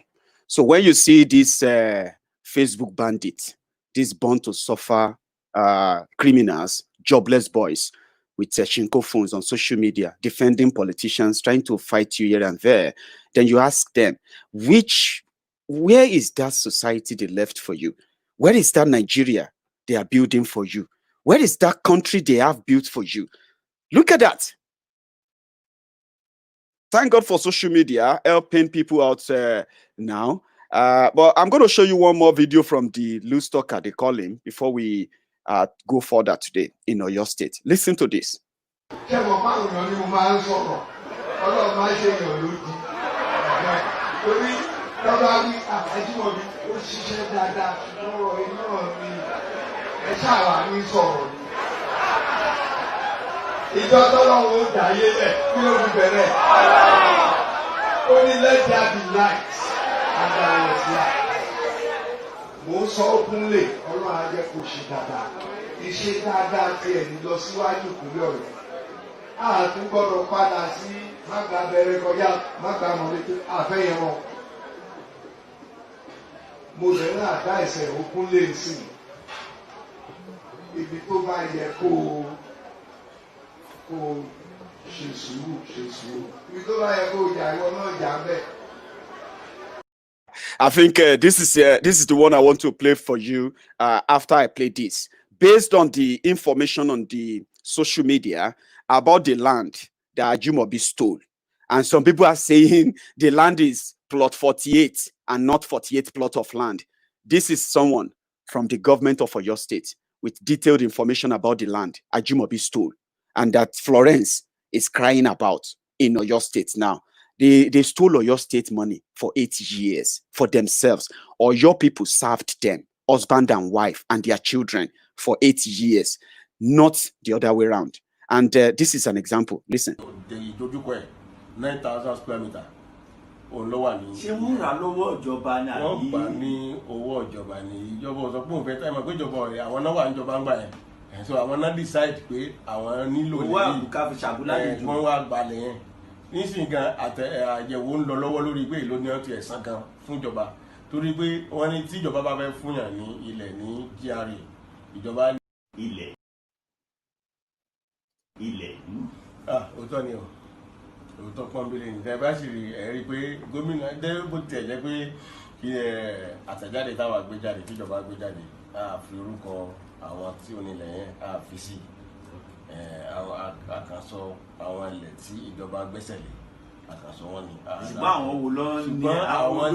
So when you see this Facebook bandit, these born to suffer criminals, jobless boys with Shinko phones on social media, defending politicians, trying to fight you here and there, then you ask them, where is that society they left for you? Where is that Nigeria they are building for you? Where is that country they have built for you? Look at that. Thank God for social media helping people out now. But I'm going to show you one more video from the loose talker, they call him, before we go further today in Oyo State. Listen to this. Ìjọ tọ́lọ́run ó dàáyé lẹ̀ kí ló fi bẹ̀rẹ̀. Ó ní let there be light and there was light. Mo ń sọ openly, Ọlọ́run á jẹ́ kó ṣe dáadáa. Iṣẹ́ dáadáa tí ẹni lọ síwájú ìpínlẹ̀ Ọ̀yọ́. A tún gbọ́dọ̀ padà sí mágbà bẹ̀rẹ̀ kọjá mágbà mọ̀lẹ́tẹ̀ àfẹ́yẹmọ. Mo lè ní àdá ẹsẹ̀ openly sí ibi tó bá yẹ kó I think this is the one I want to play for you after I play this. Based on the information on the social media about the land that Ajimobi stole. And some people are saying the land is plot 48 and not 48 plot of land. This is someone from the government of Oyo State with detailed information about the land Ajimobi stole. And that Florence is crying about in Oyo State now. They stole Oyo State money for 8 years for themselves. Oyo people served them, husband and wife, and their children for 8 years, not the other way around. And this is an example. Listen. 9,000 square meters. Ṣé wọ́n rà lọ́wọ́ ìjọba ni àbí? Wọ́n gbà ní owó ìjọba ni. Ìjọba ò sọ pé òun fẹ́ tẹ́ ẹ mọ̀ pé ìjọba ọ̀rẹ́ àwọn náà wà níjọba ń gbà yẹn. So àwọn náà decide pé àwọn nílò owó àbùká fi ṣàbúlá wọ́n wá gbalẹ̀ yẹn. Nísìnyí gan àyẹ̀wò ń lọ lọ́wọ́ lórí pé èló ni wọ́n ti ẹ̀sán gan fún ìjọba. Torí pé wọ́n ní tí ìjọba bá fẹ́ fún yàn ní ilẹ̀ ní GRA, ìjọba ní ilẹ̀. Òótọ́ ni o. Òótọ́ pọ́nbélé ní tẹ́ bá sì rí ẹ̀rí pé gómìnà dé bó tiẹ̀ jẹ́ pé kí àtẹ̀jáde táwa gbé jáde tíjọba gbé jáde á fi orúkọ àwọn tí onílẹ̀ yẹn á fi sí àkànṣọ àwọn ilẹ̀ tí ìjọba gbẹ́sẹ̀ lé àkànṣọ wọn ni. Ṣùgbọ́n àwọn wo ló ní àwọn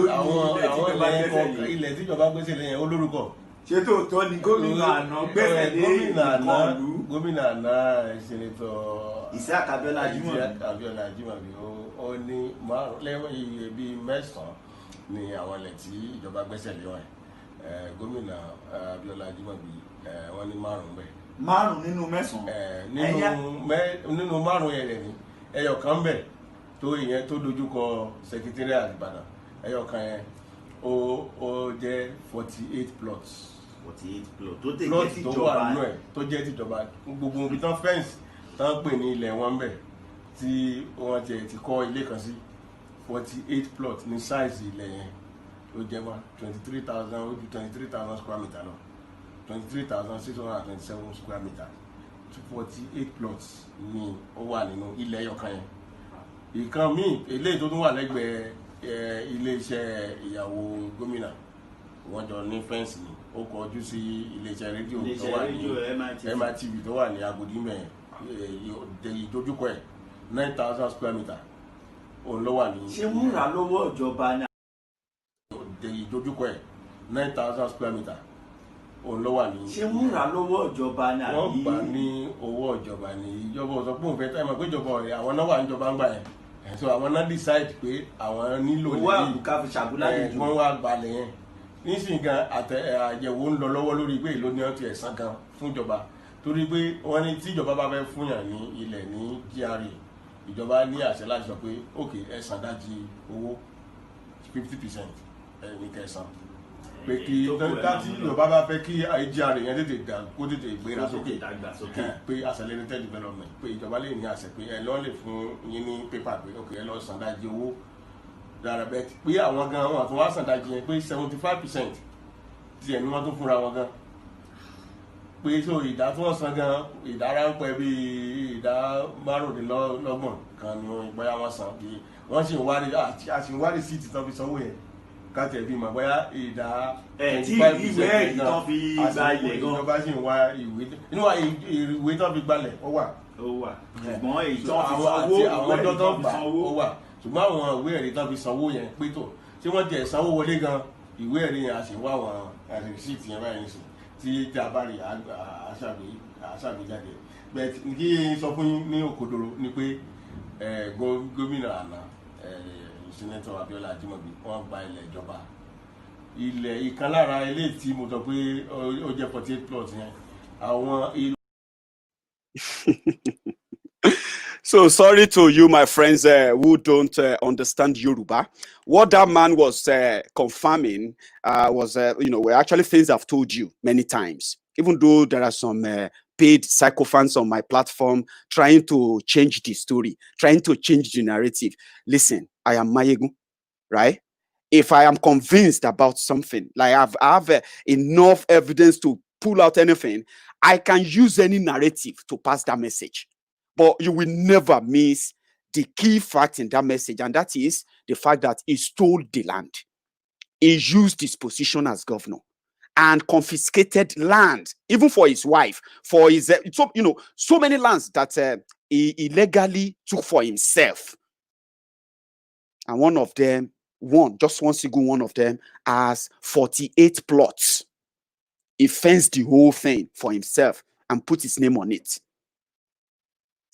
ilẹ̀ tí ìjọba gbẹ́sẹ̀ lé yẹn ó lórúkọ. Ṣé tòótọ́ ni gómìnà àná gbẹ́sẹ̀ lé ìkọlù? Gómìnà àná Sẹ́nẹ́tọ̀ Isiaq Abiola Ajimobi ó ní lẹ́wọ̀n iye bíi 9 ni àwọn ilẹ̀ tí ìjọba gbẹ́sẹ̀ lé wọn. Gómìnà Abiola Ajimobi wọ́n ní 5 bẹ́ẹ̀. 5 nínú 9. Nínú 5 yẹn rẹ̀ ni ẹyọ kan bẹ̀ tó ìyẹn tó dojúkọ Secretariat Ìbàdàn ẹyọ kan yẹn ó jẹ́ 48 plots. 48 plots tó jẹ́ tìjọba gbogbo ibi tán fẹ́ǹsì tán pè ní ilẹ̀ wọn bẹ̀ tí wọ́n ti kọ́ ilé kan sí 48 plots ní sáìsì ilẹ̀ yẹn ó jẹ́ wá 23,000 square meter lọ 23,627 square meter 48 plots ni ó wà nínú ilẹ̀ ẹyọkan yẹn. Ìkan míì eléyìí tó tún wà lẹ́gbẹ̀ẹ́ iléeṣẹ́ ìyàwó gómìnà wọ́n jọ ní fẹ́ǹsì ni ó kọjú sí iléeṣẹ́ rédíò tó wà ní MITV tó wà ní Agodi mẹ́ẹ̀ ìdojúkọ ẹ̀ 9,000 square meter òun ló wà ní. Ṣé wọ́n rà lọ́wọ́ ìjọba ni? Ìdojúkọ ẹ̀ 9,000 square meter òun ló wà ní. Ṣé wọ́n rà lọ́wọ́ ìjọba ni àbí? Wọ́n gbà ní owó ìjọba ni. Ìjọba ò sọ pé òun fẹ́ tẹ́ ẹ mọ̀ pé ìjọba ọ̀rẹ́ àwọn náà wà níjọba ń gbà yẹn. So àwọn náà decide pé àwọn nílò owó àbùká fi ṣàbúlá wọ́n wá gbalẹ̀ yẹn. Nísìnyí gan àyẹ̀wò ń lọ lọ́wọ́ lórí pé èló ni wọ́n ti ẹ̀sán gan fún ìjọba. Torí pé wọ́n ní tí ìjọba bá fẹ́ fún yàn ní ilẹ̀ ní GRA, ìjọba ní àṣẹ láti sọ pé ok ẹ̀sán dájí owó 50% ní kẹsàn. Pé kí tí ìjọba bá fẹ́ kí GRA yẹn tètè dà kó tètè gbéra sókè pé accelerated development pé ìjọba lè ní àṣẹ pé ẹ lọ́ọ́ lè fún yín ní pépà pé ok ẹ lọ́ọ́ san dájí owó dára bẹ́ẹ̀ pé àwọn gan wọn àtúnwá sàdájì yẹn pé 75% tiẹ̀ ni wọ́n tún fúnra wọn gan pé so ìdá tí wọ́n san gan ìdá ráńpẹ́ bíi ìdá márùndínlọ́gbọ̀n kan ni bóyá wọ́n san bí wọ́n sì ń wárí síìtì tán fi sanwó yẹn káàtì ẹ̀bí mọ̀ bóyá ìdá 25% tán fi gba ilẹ̀ gan ìjọba sì ń wá ìwé tán fi gbalẹ̀ ó wà ṣùgbọ́n èyí tán fi sanwó àwọn ọjọ́ tán gbà ó wà ṣùgbọ́n àwọn ìwé ẹ̀rí tán fi sanwó yẹn pé tó tí wọ́n tiẹ̀ sanwó wọlé gan ìwé ẹ̀rí yẹn a sì wá àwọn rìsíìtì yẹn báyìí sí tí a bá rí àṣàgbéjáde bẹ́ẹ̀ kí sọ fún yín ní òkodoro ni pé gómìnà àná sẹ́nẹ́tọ̀ Abíọ́lá Ajímọ̀bí wọ́n gba ilẹ̀ ìjọba ilẹ̀ ìkan lára ilé tí mo sọ pé ó jẹ́ 48 plots yẹn àwọn. So sorry to you, my friends who don't understand Yoruba. What that man was confirming was, were actually things I've told you many times. Even though there are some paid sycophants on my platform trying to change the story, trying to change the narrative. Listen, I am Mayegun, right? If I am convinced about something, like I have enough evidence to pull out anything, I can use any narrative to pass that message. But you will never miss the key fact in that message, and that is the fact that he stole the land. He used his position as governor and confiscated land, even for his wife, for his, so many lands that he illegally took for himself. And one of them, just one single one of them, has 48 plots. He fenced the whole thing for himself and put his name on it.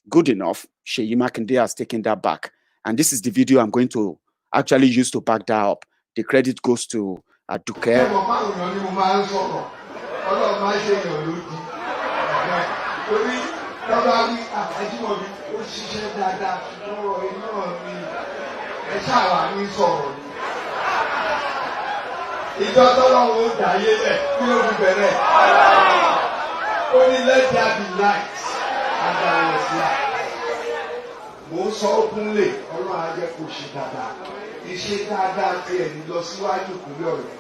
Good enough. Seyi Makinde has taken that back. And this is the video I'm going to actually use to back that up. The credit goes to Aduke. Mo sọ openly Ọlọ́run á jẹ́ kó ṣe dáadáa iṣẹ́ dáadáa tí ẹni lọ síwájú ìpínlẹ̀ Ọ̀yọ́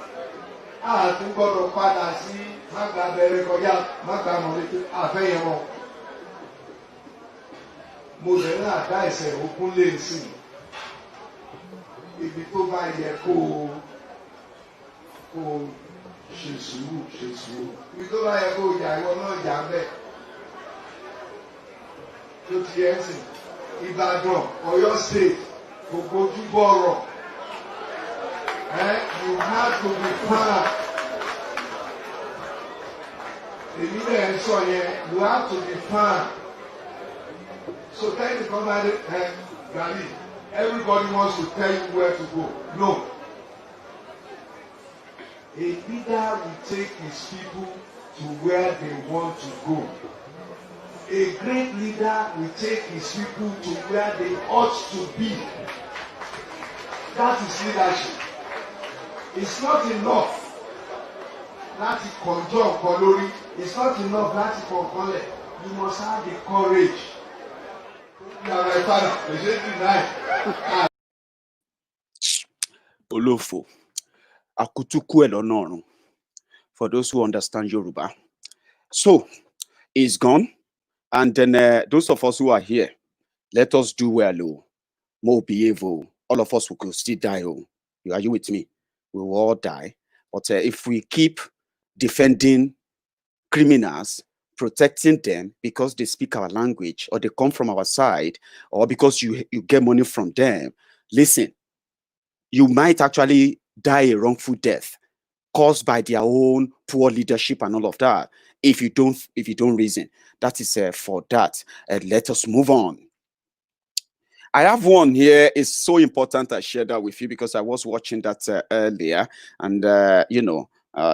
a tún gbọ́dọ̀ padà sí mágbà abẹ́rẹ́ kọjá mágbà mọ̀lẹ́tì àfẹ́yẹn mọ́ mo lè ní àdá ẹsẹ̀ openly sí ibi tó bá yẹ kó ṣe sùúrù ibi tó bá yẹ kó jà ìwọ náà jà bẹ́ẹ̀ tó ti yẹ sí. Ìbàdàn, Ọ̀yọ́ State, gbogbo ojúbọ ọ̀rọ̀. You have to be calm. Èmi náà ń sọ yẹn, you have to be calm. So tell the company, Gary, everybody wants to tell you where to go. No. A leader will take his people to where they want to go. A great leader will take his people to where they ought to be. That is leadership. It's not enough láti conjure nǹkan lórí. It's not enough láti kọ̀ọ̀kanlẹ̀. You must have the courage. You are my father. You should deny. Olofo, akutuku elona ọ̀run. For those who understand Yoruba. So, he's gone. And then those of us who are here, let us do well, more behave. All of us will still die. Are you with me? We will all die. But if we keep defending criminals, protecting them because they speak our language or they come from our side or because you get money from them, listen, you might actually die a wrongful death caused by their own poor leadership and all of that. If you don't reason. That is for that. Let us move on. I have one here. It's so important I share that with you because I was watching that earlier, and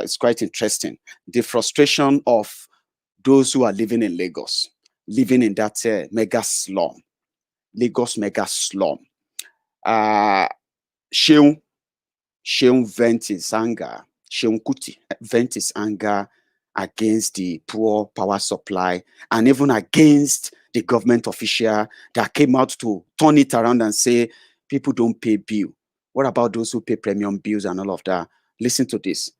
it's quite interesting. The frustration of those who are living in Lagos, living in that mega slum, Lagos mega slum. Sheun vent his anger. Sheun Kuti vent his anger against the poor power supply and even against the government official that came out to turn it around and say people don't pay bill. What about those who pay premium bills and all of that? Listen to this.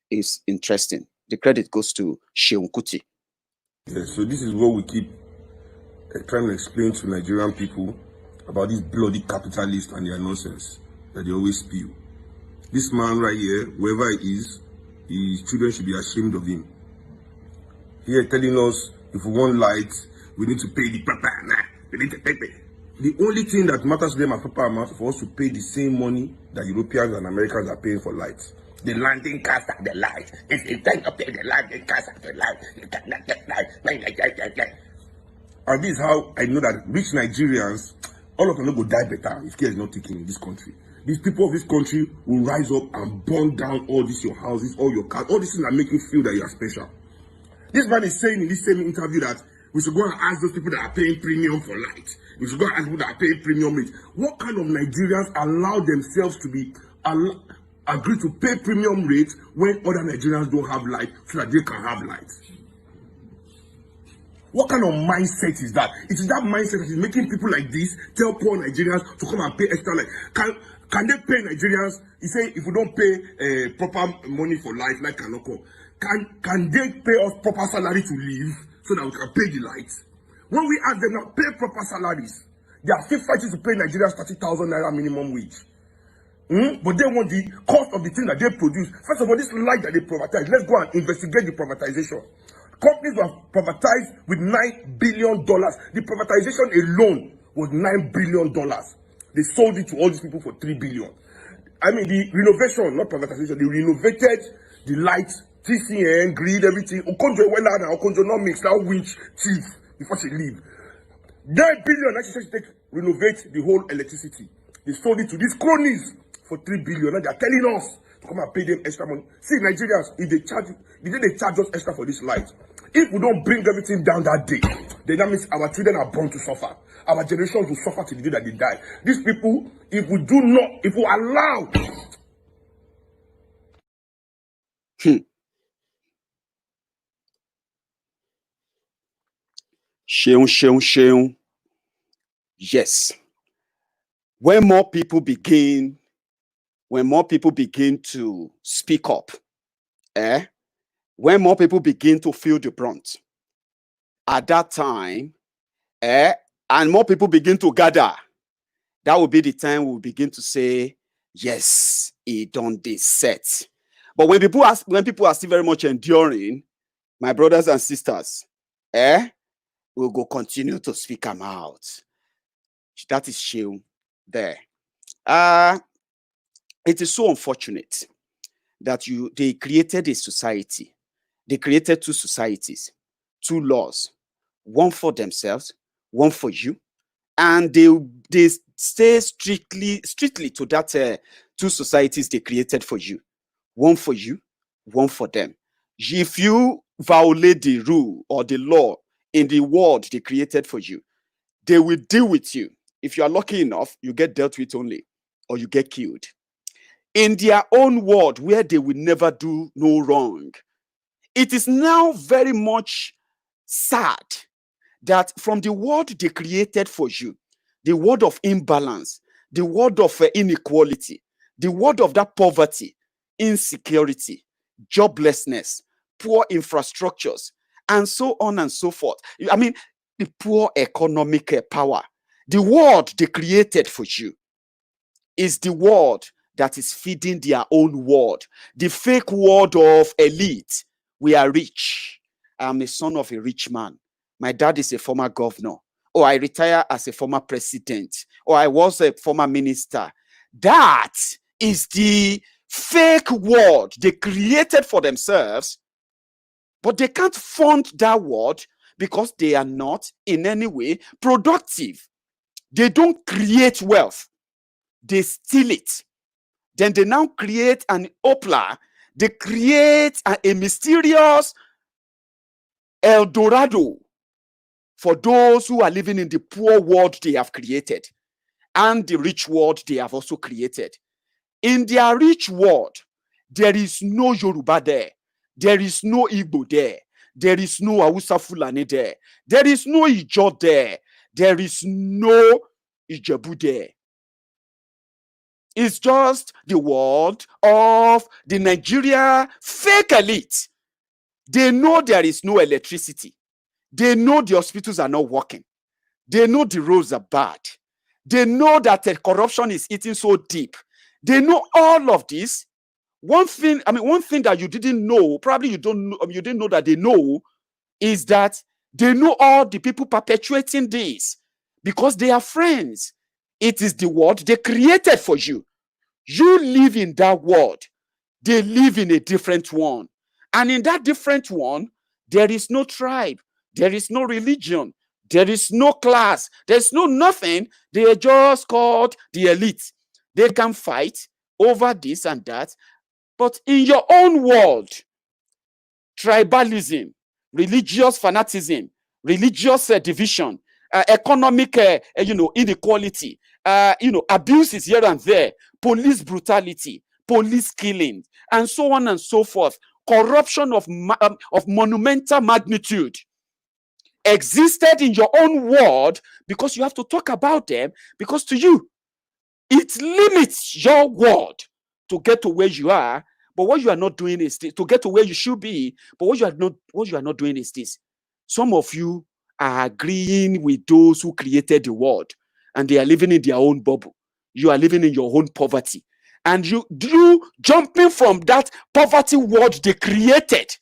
It's interesting. The credit goes to Sheung Kuti. Yes, so this is what we keep trying to explain to Nigerian people about this bloody capitalist and their nonsense that they always spew. This man right here, whoever he is, his children should be ashamed of him. Here telling us if we want light, we need to pay the proper amount. We need to pay. The only thing that matters to them as proper amount is for us to pay the same money that Europeans and Americans are paying for light. The landing cost of the light. If you try to pay the landing cost of the light, you cannot get light. And this is how I know that rich Nigerians, all of them will die better if care is not taken in this country. These people of this country will rise up and burn down all these your houses, all your cars, all these things that make you feel that you are special. This man is saying in this same interview that we should go and ask those people that are paying premium for light. We should go and ask people that are paying premium rate. What kind of Nigerians allow themselves to be agree to pay premium rates when other Nigerians don't have light so that they can have light? What kind of mindset is that? It is that mindset that is making people like this tell poor Nigerians to come and pay extra light. Can they pay Nigerians? He say if we don't pay proper money for light cannot come. Can they pay us proper salary to live so that we can pay the light? When we ask them now, pay proper salaries, they are still fighting to pay Nigerians 30,000 naira minimum wage. But they want the cost of the thing that they produce. First of all, this light that they privatize, let's go and investigate the privatization. Companies were privatized with $9 billion. The privatization alone was $9 billion. They sold it to all these people for $3 billion. I mean, the renovation, not privatization, they renovated the lights, TCN, grid, everything. Okonjo went out and Okonjo not mix, now winch chief before she leave. $9 billion, actually said she take renovate the whole electricity. They sold it to these cronies for $3 billion. Now they are telling us to come and pay them extra money. See, Nigerians, if they charge us extra for this light, if we don't bring everything down that day, then that means our children are born to suffer. Our generations will suffer till the day that they die. These people, if we allow. Sheung. Yes. When more people begin to speak up, when more people begin to feel the brunt, at that time, and more people begin to gather, that will be the time we'll begin to say, yes, it done this set. But when people are still very much enduring, my brothers and sisters, we'll go continue to speak them out. That is Sheung there. It is so unfortunate that they created a society. They created two societies, two laws, one for themselves, one for you, and they stay strictly to that two societies they created for you, one for you, one for them. If you violate the rule or the law in the world they created for you, they will deal with you. If you are lucky enough, you get dealt with only, or you get killed. In their own world, where they will never do no wrong. It is now very much sad that from the world they created for you, the world of imbalance, the world of inequality, the world of that poverty, insecurity, joblessness, poor infrastructures, and so on and so forth. I mean, the poor economic power. The world they created for you is the world that is feeding their own world. The fake world of elite. We are rich. I'm a son of a rich man. My dad is a former governor. Or I retire as a former president. Or I was a former minister. That is the fake world they created for themselves. But they can't fund that world because they are not in any way productive. They don't create wealth. They steal it. Then they now create an opera. They create a mysterious El Dorado for those who are living in the poor world they have created and the rich world they have also created. In their rich world, there is no Yoruba there. There is no Igbo there. There is no Hausa Fulani there. There is no Ijo there. There is no Ijebu there. is just the world of the Nigeria fake elite. They know there is no electricity. They know the hospitals are not working. They know the roads are bad. They know that the corruption is eating so deep. They know all of this. One thing that you didn't know, probably you didn't know that they know, is that they know all the people perpetuating this because they are friends. It is the world they created for you. You live in that world. They live in a different one. And in that different one, there is no tribe. There is no religion. There is no class. There's no nothing. They are just called the elite. They can fight over this and that. But in your own world, tribalism, religious fanaticism, religious division, economic inequality, abuses here and there, police brutality, police killing, and so on and so forth, corruption of monumental magnitude existed in your own world, because you have to talk about them, because to you it limits your world to get to where you are. But what you are not doing is this, to get to where you should be. But what you are not doing is this. Some of you are agreeing with those who created the world, and they are living in their own bubble. You are living in your own poverty, and you jumping from that poverty world they created,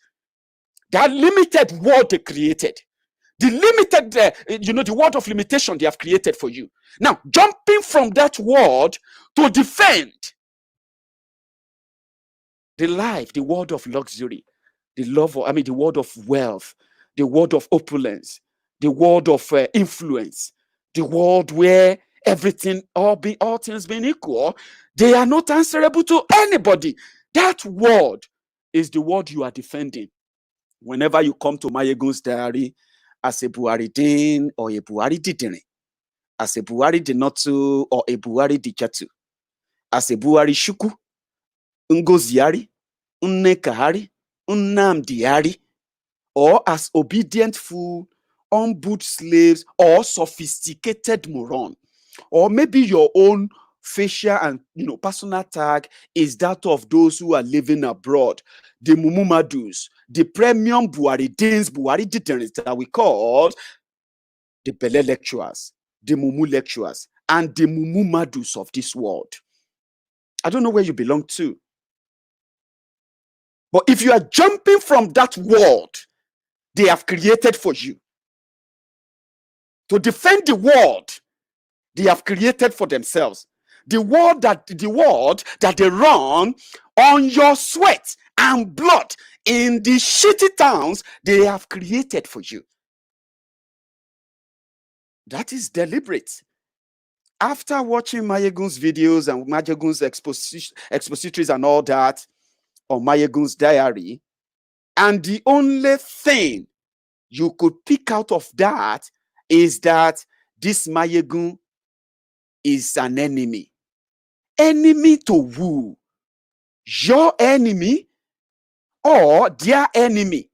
that limited world they created, the limited, the world of limitation they have created for you. Now, jumping from that world to defend the life, the world of luxury, the world of wealth, the world of opulence, the world of influence, the world where everything, all things being equal, they are not answerable to anybody. That world is the world you are defending. Whenever you come to Mayegun's diary as a Buhari Din or a Buhari Didiri, as a Buhari Dinotu or a Buhari Dijatu, as a Buhari Shuku, Ngoziari, Nnekahari, Nnamdiari, or as obedient fool, unboot slaves, or sophisticated moron, or maybe your own facial and personal tag is that of those who are living abroad, the Mumumadus, the premium Buhari Dins, Buhari Didiris that we call the Bele lecturers, the Mumu lecturers, and the Mumumadus of this world. I don't know where you belong to. But if you are jumping from that world they have created for you to defend the world they have created for themselves, the world that they run on your sweat and blood in the shitty towns they have created for you, that is deliberate. After watching Mayegun's videos and Mayegun's expositories and all that on Mayegun's diary, and the only thing you could pick out of that is that this Mayegun is an enemy. Enemy to who? Your enemy or their enemy?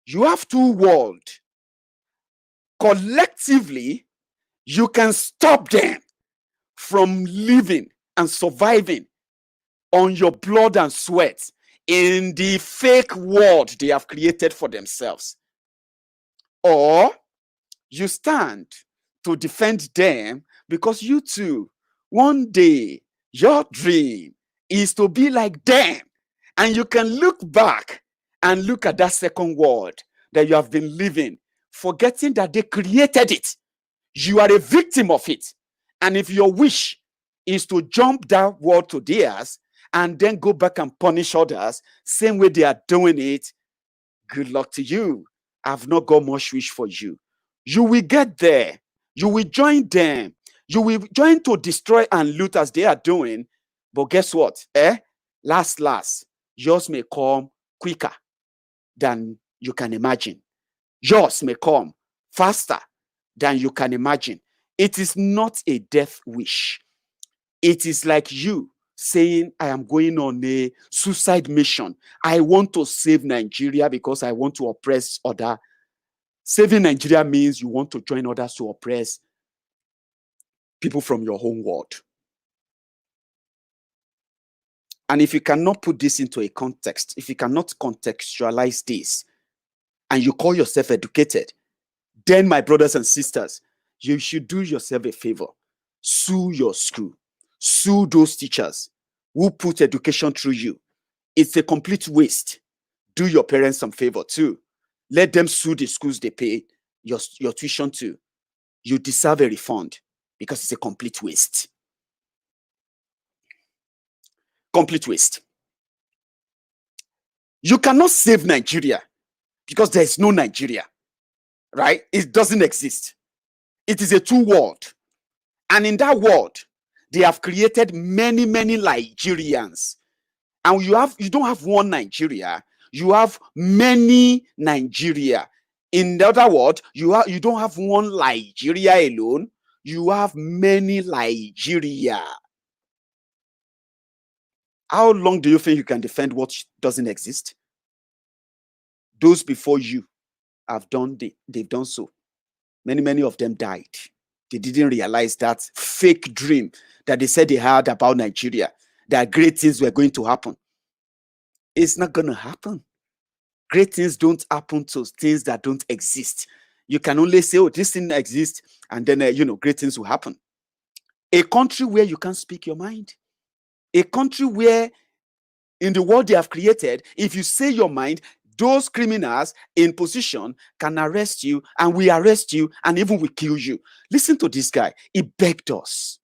You have two worlds. Collectively, you can stop them from living and surviving on your blood and sweat in the fake world they have created for themselves. Or you stand to defend them because you too, one day, your dream is to be like them. And you can look back and look at that second world that you have been living, forgetting that they created it. You are a victim of it. And if your wish is to jump that world to theirs and then go back and punish others, same way they are doing it, good luck to you. I've not got much wish for you. You will get there. You will join them. You will join to destroy and loot as they are doing. But guess what? Last, yours may come quicker than you can imagine. Yours may come faster than you can imagine. It is not a death wish. It is like you saying, I am going on a suicide mission. I want to save Nigeria because I want to oppress others. Saving Nigeria means you want to join others to oppress people from your home world. And if you cannot put this into a context, if you cannot contextualize this, and you call yourself educated, then my brothers and sisters, you should do yourself a favor. Sue your school. Sue those teachers who put education through you. It's a complete waste. Do your parents some favor too. Let them sue the schools they pay your tuition to. You deserve a refund because it's a complete waste. Complete waste. You cannot save Nigeria because there is no Nigeria, right? It doesn't exist. It is a two world. And in that world, they have created many, many Nigerians. And you don't have one Nigeria, you have many Nigeria. In the other word, you don't have one Nigeria alone, you have many Nigeria. How long do you think you can defend what doesn't exist? Those before you have done, they've done so. Many, many of them died. They didn't realize that fake dream that they said they had about Nigeria, that great things were going to happen. It's not going to happen. Great things don't happen to things that don't exist. You can only say, oh, this thing exists, and then, great things will happen. A country where you can't speak your mind. A country where, in the world they have created, if you say your mind, those criminals in position can arrest you, and we arrest you, and even we kill you. Listen to this guy. He begged us.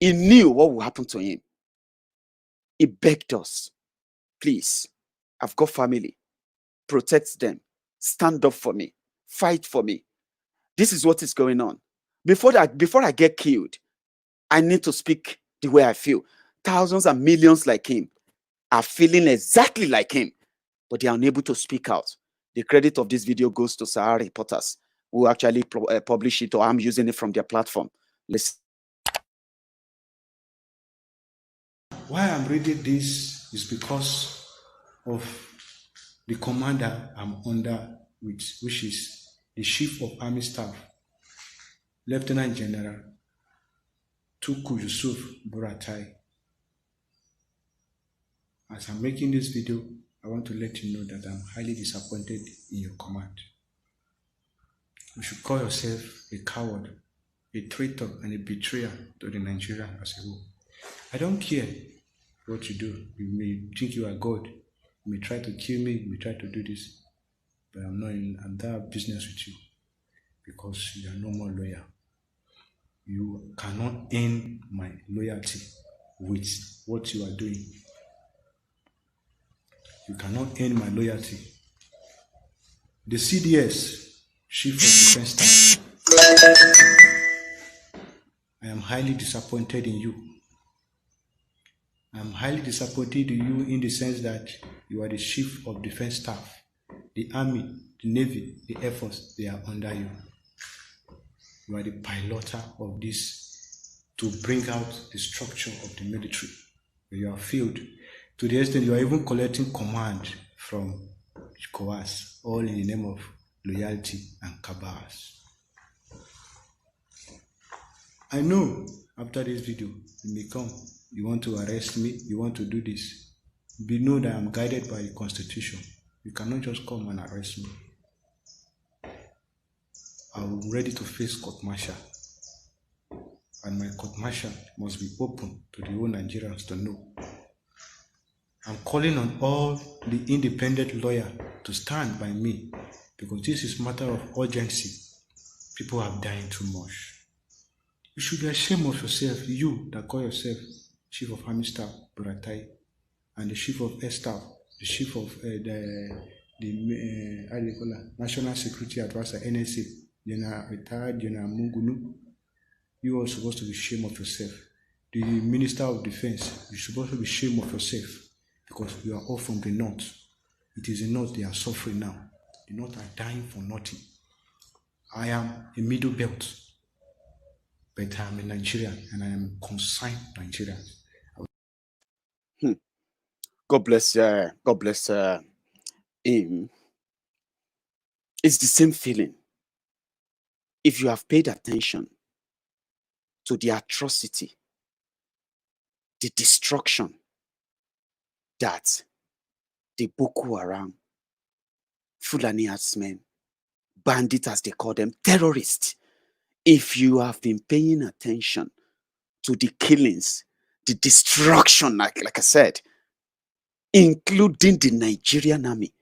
He knew what would happen to him. He begged us. Please, I've got family. Protect them. Stand up for me. Fight for me. This is what is going on. Before I get killed, I need to speak the way I feel. Thousands and millions like him are feeling exactly like him, but they are unable to speak out. The credit of this video goes to Sahara reporters who actually publish it, or I'm using it from their platform. Listen. Why I'm reading this is because of the commander I'm under, which is the Chief of Army Staff, Lieutenant General Tuku Yusuf Buratai. As I'm making this video, I want to let you know that I'm highly disappointed in your command. You should call yourself a coward, a traitor, and a betrayer to the Nigerian as a whole. I don't care what you do. You may think you are God. You may try to kill me. You may try to do this. But I'm not in that business with you because you are no more loyal. You cannot earn my loyalty with what you are doing. You cannot earn my loyalty. The CDS, Chief of Defense Staff, I am highly disappointed in you. I am highly disappointed in you in the sense that you are the Chief of Defense Staff. The Army, the Navy, the Air Force, they are under you. You are the piloter of this to bring out the structure of the military. You have failed. To the extent you are even collecting command from COAS, all in the name of loyalty and cabals. I know after this video, you may come, you want to arrest me, you want to do this. Be know that I'm guided by the Constitution. You cannot just come and arrest me. I'm ready to face court-martial. And my court-martial must be open to the whole Nigerians to know. I'm calling on all the independent lawyers to stand by me because this is a matter of urgency. People are dying too much. You should be ashamed of yourself, you that call yourself Chief of Army Staff, Buratai, and the Chief of Air Staff, the Chief of National Security Advisor, NSA, retired General Mungunu. You are supposed to be ashamed of yourself. The Minister of Defense, you're supposed to be ashamed of yourself because you are all from the North. It is the North they are suffering now. The North are dying for nothing. I am a middle belt, but I am a Nigerian and I am consigned Nigerian. God bless him. It's the same feeling. If you have paid attention to the atrocity, the destruction, that the Boko Haram, Fulani herdsmen, bandits as they call them, terrorists, if you have been paying attention to the killings, the destruction, like I said, including the Nigerian army,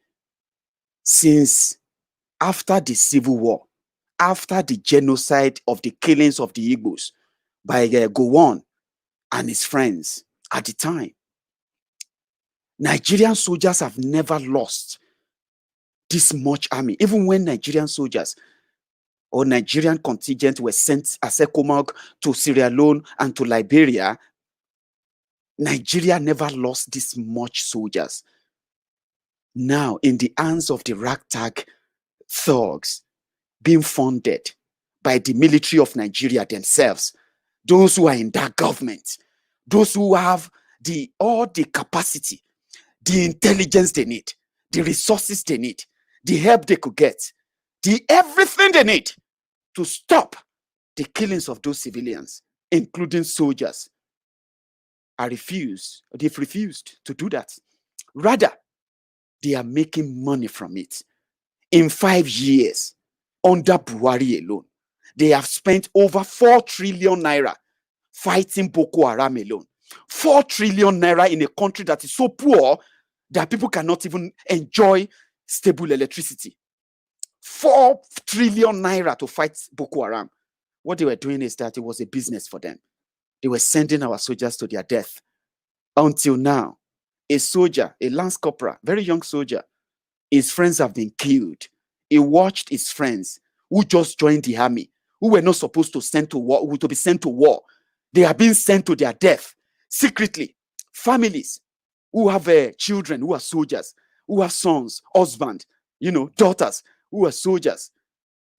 since after the Civil War, after the genocide of the killings of the Igbos by Gowon and his friends at the time, Nigerian soldiers have never lost this much army. Even when Nigerian soldiers or Nigerian contingent were sent as ECOMOG to Sierra Leone and to Liberia, Nigeria never lost this much soldiers. Now, in the hands of the ragtag thugs being funded by the military of Nigeria themselves, those who are in that government, those who have all the capacity, the intelligence they need, the resources they need, the help they could get, everything they need to stop the killings of those civilians, including soldiers, they've refused to do that. Rather, they are making money from it. In 5 years, under Buhari alone, they have spent over 4 trillion naira fighting Boko Haram alone. 4 trillion naira in a country that is so poor that people cannot even enjoy stable electricity. 4 trillion naira to fight Boko Haram. What they were doing is that it was a business for them. They were sending our soldiers to their death. Until now, a soldier, a lance corporal, very young soldier, his friends have been killed. He watched his friends who just joined the army, who were not supposed to be sent to war. They are being sent to their death secretly. Families who have children who are soldiers, who have sons, husbands, daughters who are soldiers,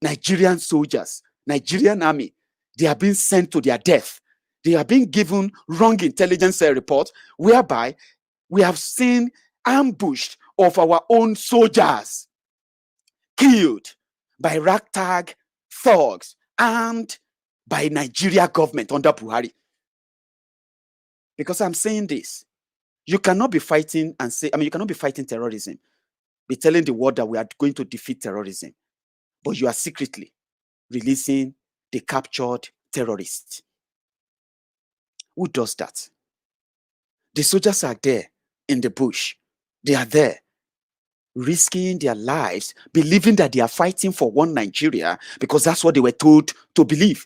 Nigerian soldiers, Nigerian army, they are being sent to their death. They are being given wrong intelligence report, whereby we have seen ambush of our own soldiers killed by ragtag thugs and by Nigeria government under Buhari. Because I'm saying this, you cannot be fighting you cannot be fighting terrorism, be telling the world that we are going to defeat terrorism, but you are secretly releasing the captured terrorists. Who does that? The soldiers are there in the bush. They are there risking their lives, believing that they are fighting for one Nigeria because that's what they were told to believe.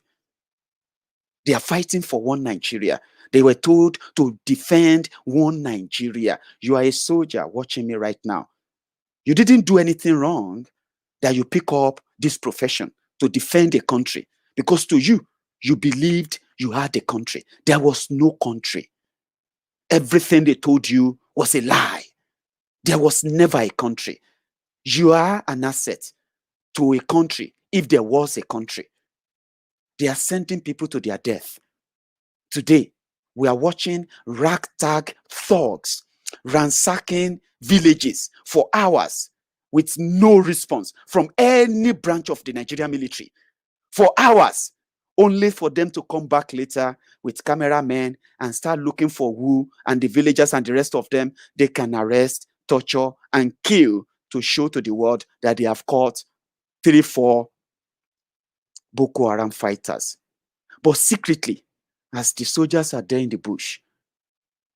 They are fighting for one Nigeria. They were told to defend one Nigeria. You are a soldier watching me right now. You didn't do anything wrong that you pick up this profession to defend a country, because to you, you believed you had a country. There was no country. Everything they told you was a lie. There was never a country. You are an asset to a country if there was a country. They are sending people to their death. Today, we are watching ragtag thugs ransacking villages for hours with no response from any branch of the Nigerian military. For hours, only for them to come back later with cameramen and start looking for who and the villagers and the rest of them they can arrest, torture, and kill to show to the world that they have caught 3-4 Boko Haram fighters. But secretly, as the soldiers are there in the bush,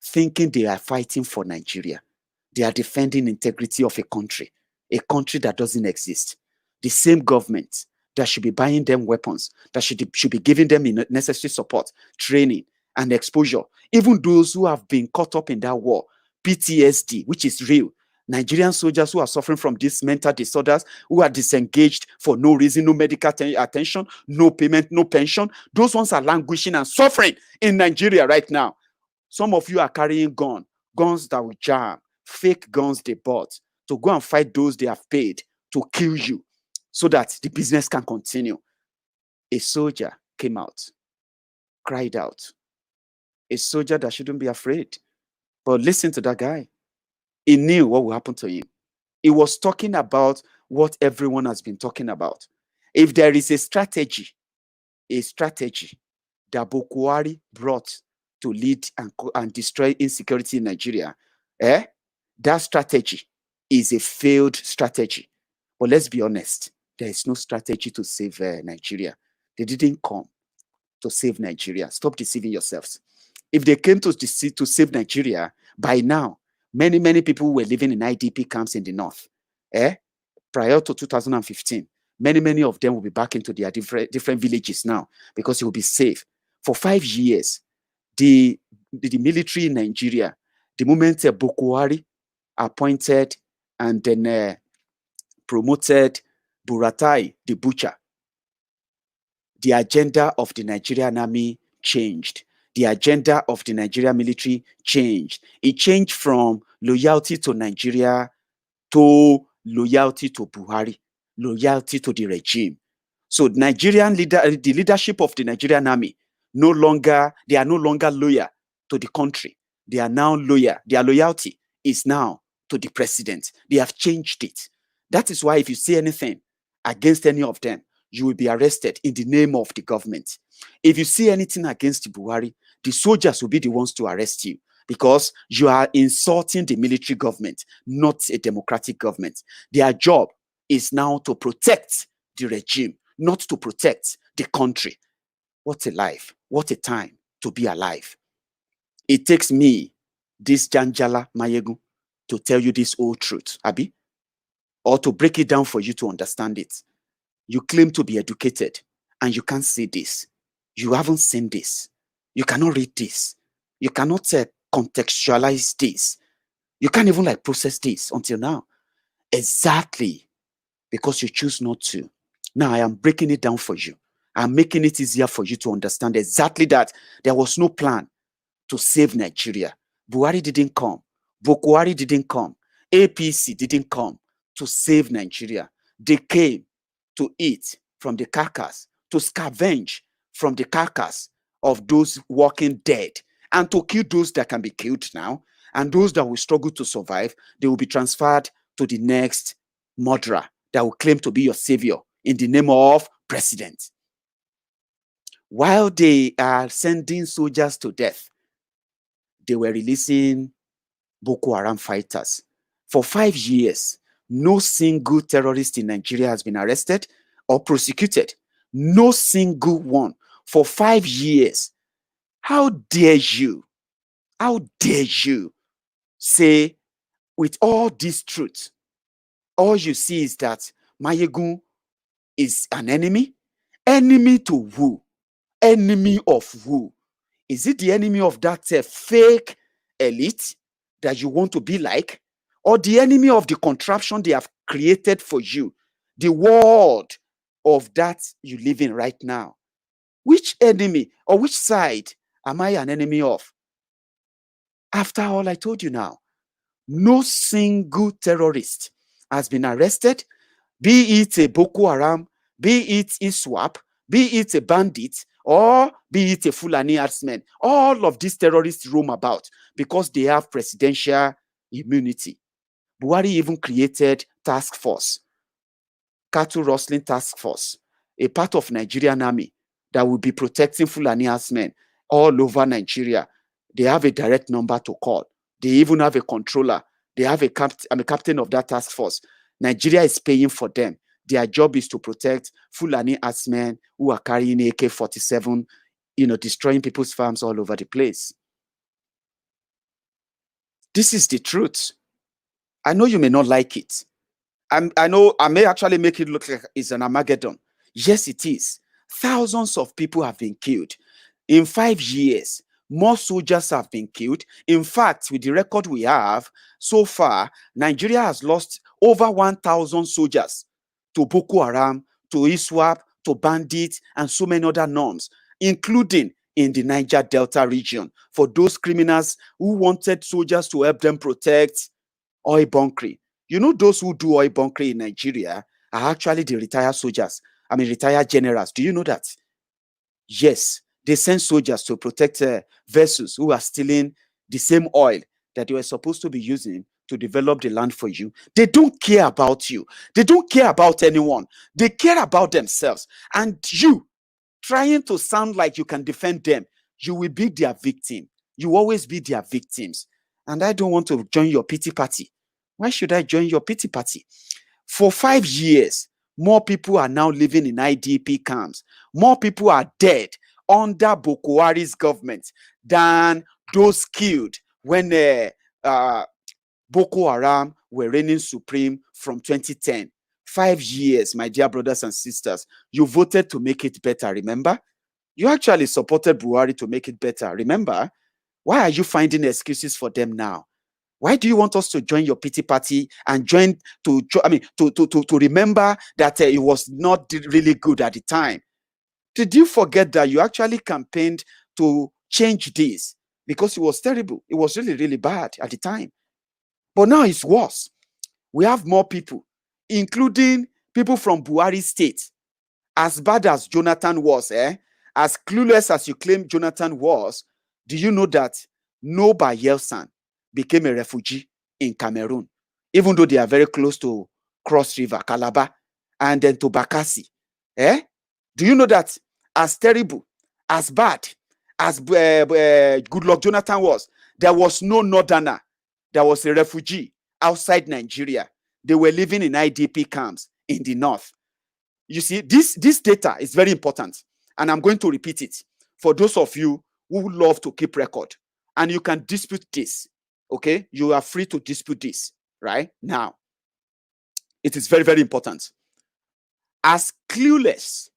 thinking they are fighting for Nigeria, they are defending integrity of a country that doesn't exist. The same government that should be buying them weapons, that should be giving them necessary support, training, and exposure. Even those who have been caught up in that war, PTSD, which is real. Nigerian soldiers who are suffering from these mental disorders, who are disengaged for no reason, no medical attention, no payment, no pension. Those ones are languishing and suffering in Nigeria right now. Some of you are carrying guns that will jam, fake guns they bought to go and fight those they have paid to kill you so that the business can continue. A soldier came out, cried out. A soldier that shouldn't be afraid. But listen to that guy. He knew what will happen to him. He was talking about what everyone has been talking about. If there is a strategy that Boko Haram brought to lead and destroy insecurity in Nigeria, That strategy is a failed strategy. But let's be honest, there is no strategy to save Nigeria. They didn't come to save Nigeria. Stop deceiving yourselves. If they came to save Nigeria, by now, many people were living in IDP camps in the north. Prior to 2015, many of them will be back into their different villages now because it will be safe. For 5 years, the military in Nigeria, the moment Boko Haram appointed and then promoted Buratai, the butcher, the agenda of the Nigerian army changed. The agenda of the Nigerian military changed. It changed from loyalty to Nigeria to loyalty to Buhari, loyalty to the regime. So the leadership of the Nigerian army they are no longer loyal to the country. They are now loyal. Their loyalty is now to the president. They have changed it. That is why if you say anything against any of them, you will be arrested in the name of the government. If you see anything against Buhari, the soldiers will be the ones to arrest you because you are insulting the military government, not a democratic government. Their job is now to protect the regime, not to protect the country. What a life. What a time to be alive. It takes me, this Janjala Mayegu, to tell you this old truth, Abi, or to break it down for you to understand it. You claim to be educated and you can't see this. You haven't seen this. You cannot read this. You cannot contextualize this. You can't even process this until now. Exactly because you choose not to. Now I am breaking it down for you. I'm making it easier for you to understand exactly that there was no plan to save Nigeria. Buhari didn't come. Boko Haram didn't come. APC didn't come to save Nigeria. They came to eat from the carcass, to scavenge from the carcass of those walking dead, and to kill those that can be killed now, and those that will struggle to survive, they will be transferred to the next murderer that will claim to be your savior in the name of president. While they are sending soldiers to death, they were releasing Boko Haram fighters. For 5 years, no single terrorist in Nigeria has been arrested or prosecuted. No single one. For 5 years. How dare you say with all this truth, all you see is that Mayegun is an enemy? Enemy to who? Enemy of who? Is it the enemy of that fake elite that you want to be like? Or the enemy of the contraption they have created for you? The world of that you live in right now? Which enemy or which side am I an enemy of? After all I told you now, no single terrorist has been arrested, be it a Boko Haram, be it ISWAP, be it a bandit, or be it a Fulani herdsman. All of these terrorists roam about because they have presidential immunity. Buhari even created task force, cattle rustling task force, a part of Nigerian army that will be protecting Fulani herdsmen all over Nigeria. They have a direct number to call. They even have a controller. They have I'm a captain of that task force. Nigeria is paying for them. Their job is to protect Fulani herdsmen who are carrying AK-47, destroying people's farms all over the place. This is the truth. I know you may not like it. I know I may actually make it look like it's an Armageddon. Yes, it is. Thousands of people have been killed. In 5 years, more soldiers have been killed. In fact, with the record we have, so far, Nigeria has lost over 1,000 soldiers to Boko Haram, to ISWAP, to bandits, and so many other norms, including in the Niger Delta region, for those criminals who wanted soldiers to help them protect oil bunkering. You know, those who do oil bunkering in Nigeria are actually the retired soldiers. Retired generals. Do you know that? Yes, they send soldiers to protect vessels who are stealing the same oil that they were supposed to be using to develop the land for you. They don't care about you. They don't care about anyone. They care about themselves. And you, trying to sound like you can defend them, you will be their victim. You will always be their victims. And I don't want to join your pity party. Why should I join your pity party? For 5 years, more people are now living in IDP camps. More people are dead under Boko Haram's government than those killed when Boko Haram were reigning supreme from 2010. 5 years, my dear brothers and sisters. You voted to make it better, remember? You actually supported Buhari to make it better, remember? Why are you finding excuses for them now? Why do you want us to join your pity party and join to remember that it was not really good at the time? Did you forget that you actually campaigned to change this? Because it was terrible. It was really, really bad at the time. But now it's worse. We have more people, including people from Buhari state. As bad as Jonathan was, as clueless as you claim Jonathan was, do you know that No Bayelsan became a refugee in Cameroon, even though they are very close to Cross River, Calabar, and then to Bakassi? Do you know that as terrible, as bad, as Goodluck Jonathan was, there was no northerner that was a refugee outside Nigeria. They were living in IDP camps in the north. You see, this data is very important, and I'm going to repeat it for those of you who love to keep record, and you can dispute this. Okay, you are free to dispute this right now. It is very, very important. As clueless,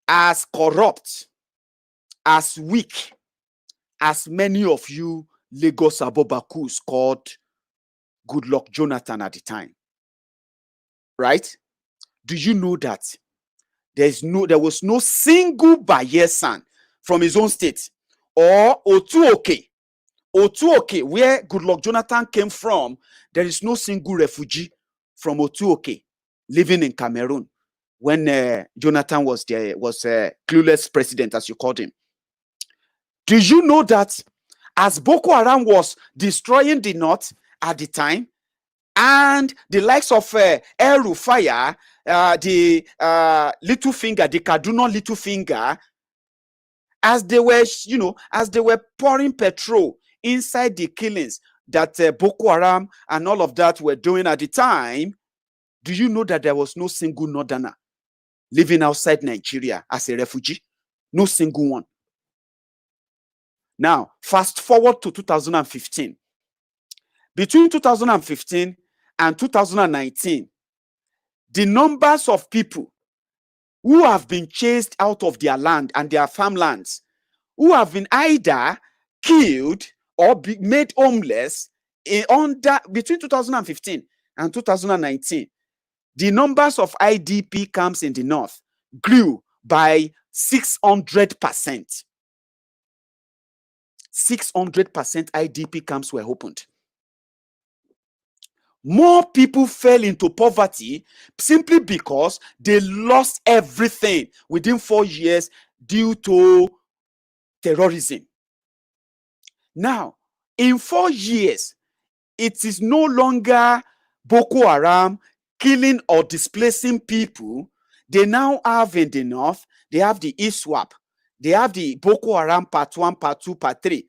as corrupt, as weak as many of you Lagos Abobakus called Goodluck Jonathan at the time, right? Do you know that there was no single Bayelsan from his own state or Otuoke, where Goodluck Jonathan came from? There is no single refugee from Otuoke living in Cameroon when Jonathan was there, clueless president, as you called him. Do you know that as Boko Haram was destroying the north at the time, and the likes of El Rufaya, the little finger, the Kaduna little finger, as they were pouring petrol inside the killings that Boko Haram and all of that were doing at the time, do you know that there was no single northerner living outside Nigeria as a refugee? No single one. Now, fast forward to 2015. Between 2015 and 2019, the numbers of people who have been chased out of their land and their farmlands, who have been either killed or made homeless between 2015 and 2019, the numbers of IDP camps in the north grew by 600%. 600% IDP camps were opened. More people fell into poverty simply because they lost everything within 4 years due to terrorism. Now, in 4 years, it is no longer Boko Haram killing or displacing people. They now have in the north, they have the ISWAP. They have the Boko Haram part 1, part 2, part 3.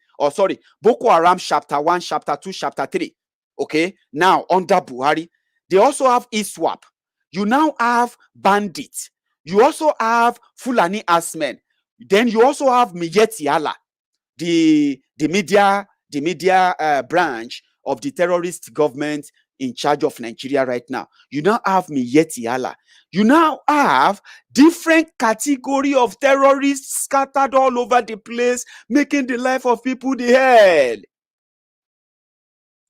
Boko Haram chapter 1, chapter 2, chapter 3. Okay, now under Buhari, they also have ISWAP. You now have bandits. You also have Fulani Asmen. Then you also have Miyeti Allah, the media branch of the terrorist government in charge of Nigeria right now. You now have Miyeti Allah. You now have different category of terrorists scattered all over the place, making the life of people the hell.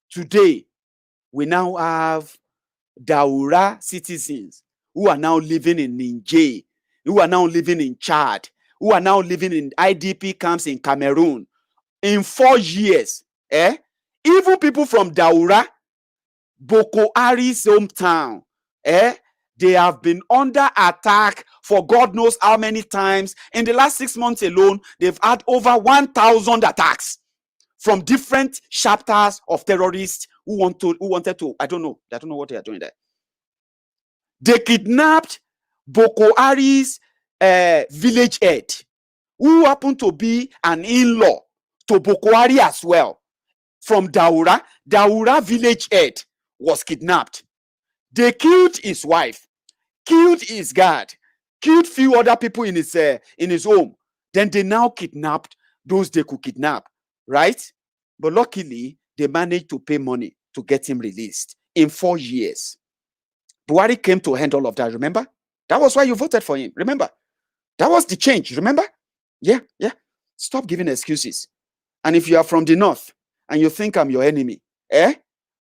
Today, we now have Daura citizens who are now living in Niger, who are now living in Chad, who are now living in IDP camps in Cameroon. In 4 years, even people from Daura, Boko Haram's hometown, they have been under attack for God knows how many times. In the last 6 months alone, they've had over 1,000 attacks from different chapters of terrorists who wanted to, I don't know what they are doing there. They kidnapped Boko Haram's village head, who happened to be an in-law to Boko Haram as well. from Daura. Daura village head was kidnapped. They killed his wife, killed his guard, killed few other people in his home. Then they now kidnapped those they could kidnap, right? But luckily, they managed to pay money to get him released in 4 years. Buhari came to end all of that, remember? That was why you voted for him, remember? That was the change, remember? Yeah. Stop giving excuses. And if you are from the north and you think I'm your enemy,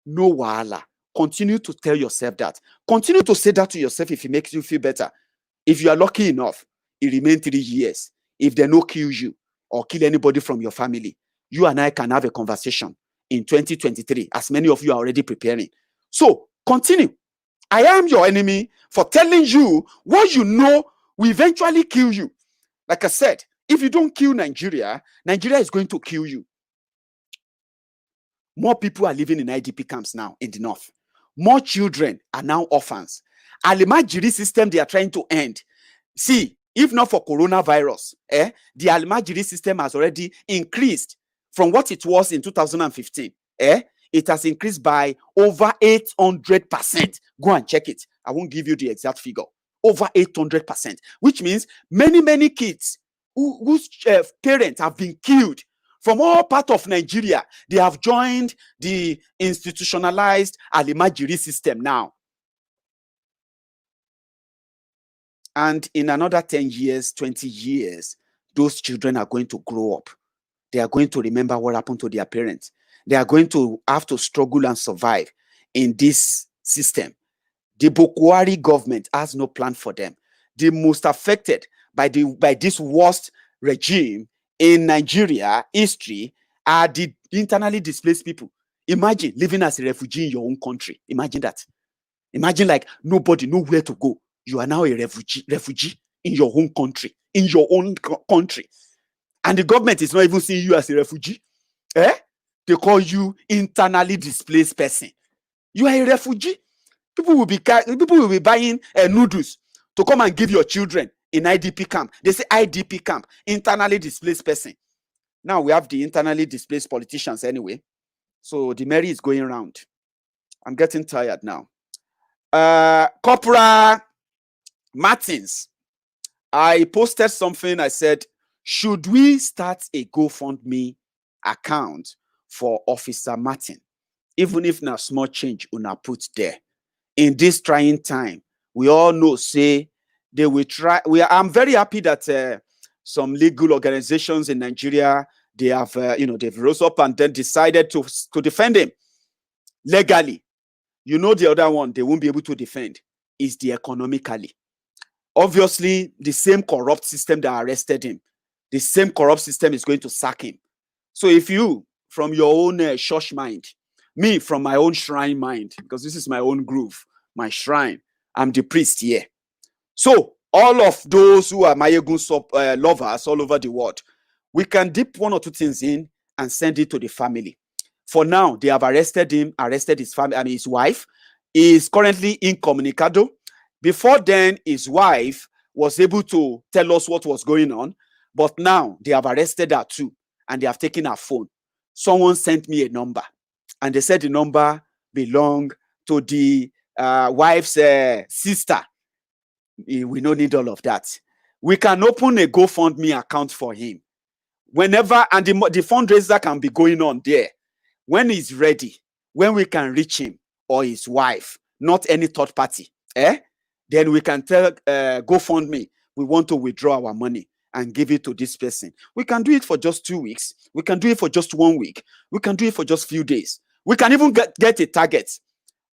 no wahala. Continue to tell yourself that. Continue to say that to yourself if it makes you feel better. If you are lucky enough, it remains 3 years. If they no kill you or kill anybody from your family, you and I can have a conversation in 2023, as many of you are already preparing. So, continue. I am your enemy for telling you what you know will eventually kill you. Like I said, if you don't kill Nigeria, Nigeria is going to kill you. More people are living in IDP camps now in the north. More children are now orphans. Alimajiri system they are trying to end. See, if not for coronavirus, the Alimajiri system has already increased from what it was in 2015. It has increased by over 800%. Go and check it. I won't give you the exact figure. Over 800%, which means many kids whose parents have been killed from all parts of Nigeria, they have joined the institutionalized Alimajiri system now. And in another 10 years, 20 years, those children are going to grow up. They are going to remember what happened to their parents. They are going to have to struggle and survive in this system. The Buhari government has no plan for them. The most affected by this worst regime in Nigeria history are the internally displaced people. Imagine living as a refugee in your own country. Imagine that. Imagine like nobody, nowhere to go. You are now a refugee in your own country. In your own country. And the government is not even seeing you as a refugee. They call you internally displaced person. You are a refugee. People will be buying noodles to come and give your children in IDP camp. They say IDP camp, internally displaced person. Now we have the internally displaced politicians anyway. So the merry is going around. I'm getting tired now. Corporal Martins, I posted something. I said, should we start a GoFundMe account for Officer Martin? Even if na small change una put there. In this trying time, we all know, say, they will try. I'm very happy that some legal organizations in Nigeria, they have, they've rose up and then decided to defend him legally. You know, the other one they won't be able to defend is the economically. Obviously, the same corrupt system that arrested him, the same corrupt system is going to sack him. So if you, from your own church mind, me from my own shrine mind, because this is my own groove, my shrine, I'm the priest here. So all of those who are Mayegun lovers all over the world, we can dip 1 or 2 things in and send it to the family. For now, they have arrested him, arrested his family, and his wife. He is currently incommunicado. Before then, his wife was able to tell us what was going on, but now they have arrested her too, and they have taken her phone. Someone sent me a number, and they said the number belonged to the wife's sister. We don't need all of that. We can open a GoFundMe account for him. Whenever, and the fundraiser can be going on there. When he's ready, when we can reach him or his wife, not any third party, then we can tell GoFundMe, we want to withdraw our money and give it to this person. We can do it for just 2 weeks. We can do it for just 1 week. We can do it for just few days. We can even get a target.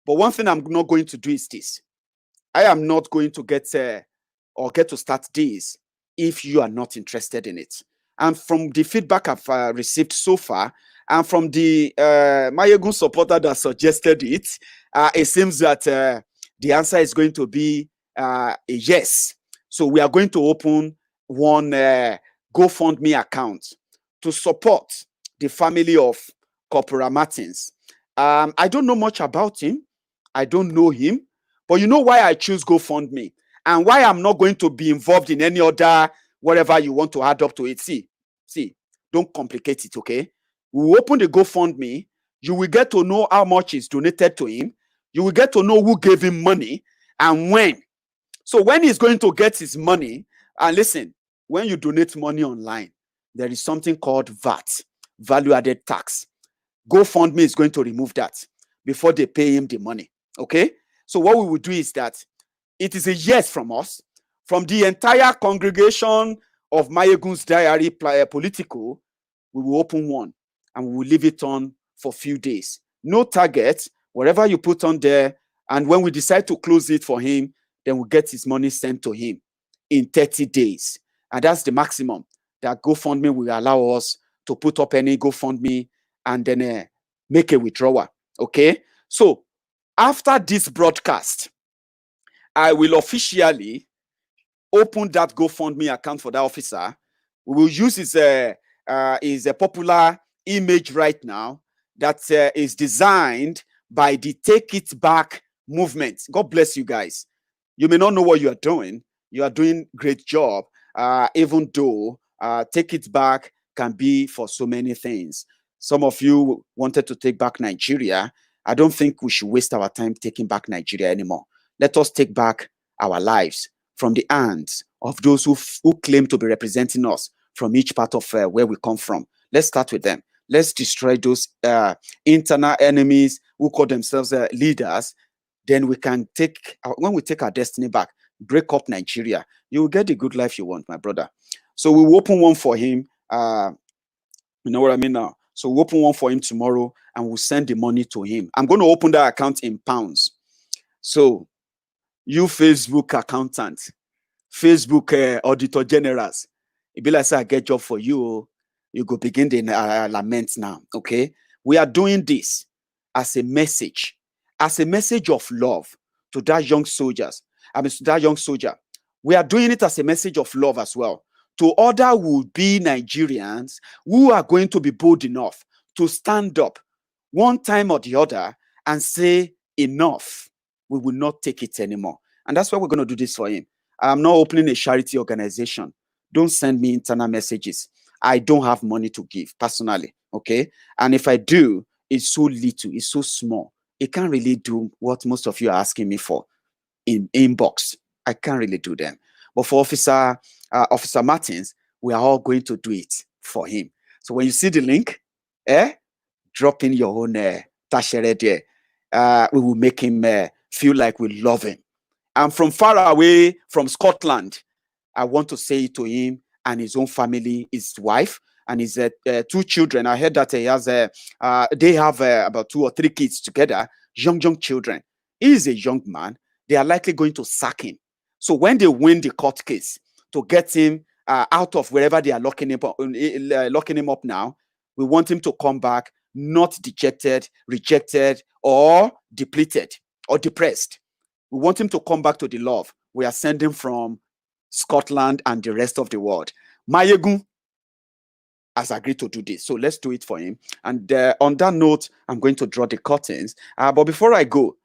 But one thing I'm not going to do is this. I am not going to get to start this if you are not interested in it. And from the feedback I've received so far, and from the Mayegun supporter that suggested it, it seems that the answer is going to be a yes. So we are going to open one GoFundMe account to support the family of Corporal Martins. I don't know much about him. I don't know him. But you know why I choose GoFundMe and why I'm not going to be involved in any other, whatever you want to add up to it. See, don't complicate it, okay? We'll open the GoFundMe You will get to know how much is donated to him. You will get to know who gave him money and when. So when he's going to get his money, and listen, when you donate money online, there is something called VAT, value added tax. GoFundMe is going to remove that before they pay him the money. Okay? So what we will do is that it is a yes from us, from the entire congregation of Mayegun's Diary Political. We will open one and we will leave it on for a few days. No target, whatever you put on there. And when we decide to close it for him, then we'll get his money sent to him in 30 days. And that's the maximum that GoFundMe will allow us to put up any GoFundMe and then make a withdrawal. Okay? So after this broadcast, I will officially open that GoFundMe account for that officer. We will use his a popular image right now that is designed by the Take It Back movement. God bless you guys. You may not know what you are doing. You are doing great job, even though Take It Back can be for so many things. Some of you wanted to take back Nigeria. I don't think we should waste our time taking back Nigeria anymore. Let us take back our lives from the hands of those who claim to be representing us from each part of where we come from. Let's start with them. Let's destroy those internal enemies who call themselves leaders. Then we can take, when we take our destiny back, break up Nigeria, you will get the good life you want, my brother. So we will open one for him. You know what I mean now? So we'll open one for him tomorrow and we'll send the money to him. I'm going to open that account in pounds. So you Facebook accountant, Facebook auditor generals, it be like say I get job for you. You go begin the lament now. Okay, we are doing this as a message of love to that young soldiers. I mean, to that young soldier. We are doing it as a message of love as well to other would-be Nigerians who are going to be bold enough to stand up one time or the other and say, enough, we will not take it anymore. And that's why we're going to do this for him. I'm not opening a charity organization. Don't send me internal messages. I don't have money to give personally, okay? And if I do, it's so little, it's so small. It can't really do what most of you are asking me for in inbox. I can't really do them. But for Officer Martins, we are all going to do it for him. So when you see the link, drop in your own tashere there. We will make him feel like we love him. And from far away, from Scotland, I want to say to him and his own family, his wife, and his 2 children. I heard that he has they have about 2 or 3 kids together, young children. He is a young man. They are likely going to sack him. So when they win the court case to get him out of wherever they are locking him up now, we want him to come back not dejected, rejected, or depleted or depressed. We want him to come back to the love we are sending from Scotland and the rest of the world. Mayegun has agreed to do this. So let's do it for him. And on that note, I'm going to draw the curtains. But before I go,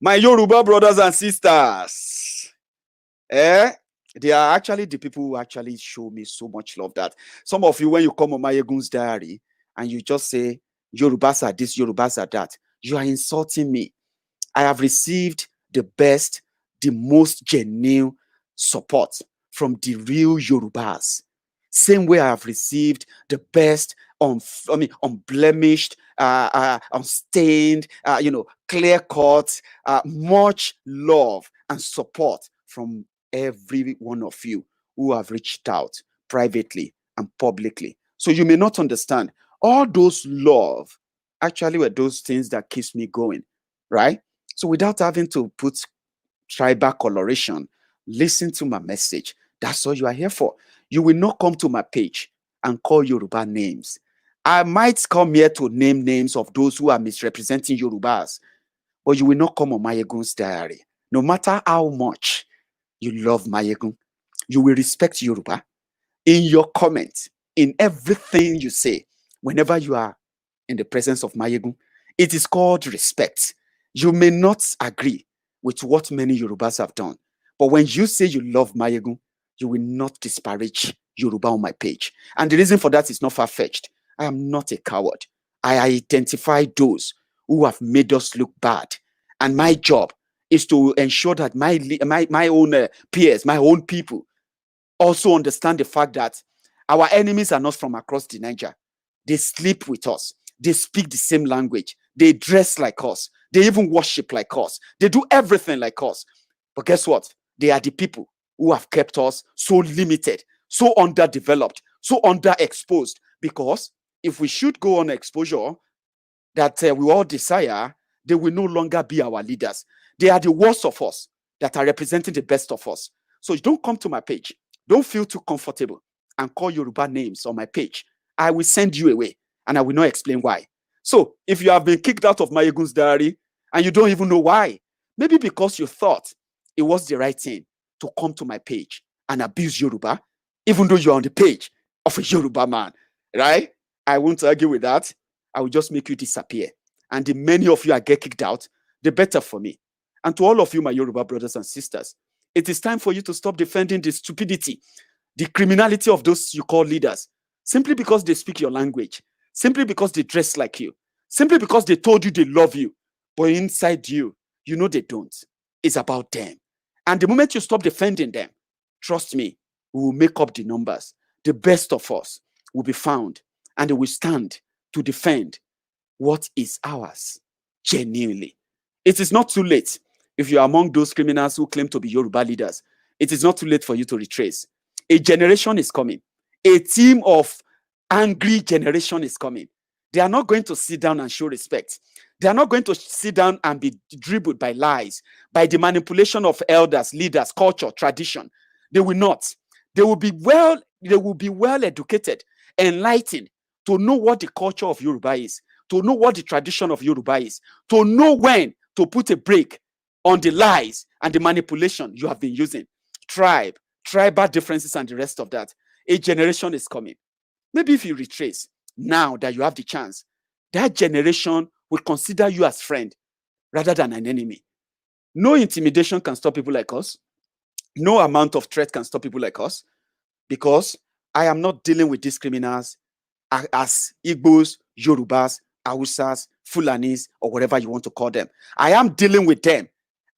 my Yoruba brothers and sisters, they are actually the people who actually show me so much love that some of you, when you come on Mayegun's Diary and you just say, Yorubas are this, Yorubas are that, you are insulting me. I have received the best, the most genuine support from the real Yorubas. Same way I have received the best, unblemished, unstained, clear-cut, much love and support from every one of you who have reached out privately and publicly. So you may not understand. All those love actually were those things that keeps me going, right? So without having to put tribal coloration, listen to my message. That's all you are here for. You will not come to my page and call Yoruba names. I might come here to name names of those who are misrepresenting Yorubas, but you will not come on Mayegun's Diary. No matter how much you love Mayegun, you will respect Yoruba in your comments, in everything you say, whenever you are in the presence of Mayegun. It is called respect. You may not agree with what many Yorubas have done, but when you say you love Mayegun, you will not disparage Yoruba on my page. And the reason for that is not far-fetched. I am not a coward. I identify those who have made us look bad. And my job is to ensure that my own peers, my own people, also understand the fact that our enemies are not from across the Niger. They sleep with us. They speak the same language. They dress like us. They even worship like us. They do everything like us. But guess what? They are the people who have kept us so limited, so underdeveloped, so underexposed. Because if we should go on exposure that we all desire, they will no longer be our leaders. They are the worst of us that are representing the best of us. So don't come to my page. Don't feel too comfortable and call Yoruba names on my page. I will send you away and I will not explain why. So if you have been kicked out of Mayegun's diary and you don't even know why, maybe because you thought it was the right thing to come to my page and abuse Yoruba, even though you're on the page of a Yoruba man, right? I won't argue with that. I will just make you disappear. And the many of you I get kicked out, the better for me. And to all of you, my Yoruba brothers and sisters, it is time for you to stop defending the stupidity, the criminality of those you call leaders, simply because they speak your language, simply because they dress like you, simply because they told you they love you, but inside you, you know they don't. It's about them. And the moment you stop defending them, trust me, we will make up the numbers. The best of us will be found, and they will stand to defend what is ours, genuinely. It is not too late. If you are among those criminals who claim to be Yoruba leaders, it is not too late for you to retrace. A generation is coming. A team of angry generation is coming. They are not going to sit down and show respect. They are not going to sit down and be dribbled by lies, by the manipulation of elders, leaders, culture, tradition. They will not. They will be well educated, enlightened, to know what the culture of Yoruba is, to know what the tradition of Yoruba is, to know when to put a break on the lies and the manipulation you have been using. Tribal differences and the rest of that. A generation is coming. Maybe if you retrace, now that you have the chance, that generation will consider you as friend rather than an enemy. No intimidation can stop people like us. No amount of threat can stop people like us, because I am not dealing with these criminals as Igbos, Yorubas, Hausas, Fulanis, or whatever you want to call them. I am dealing with them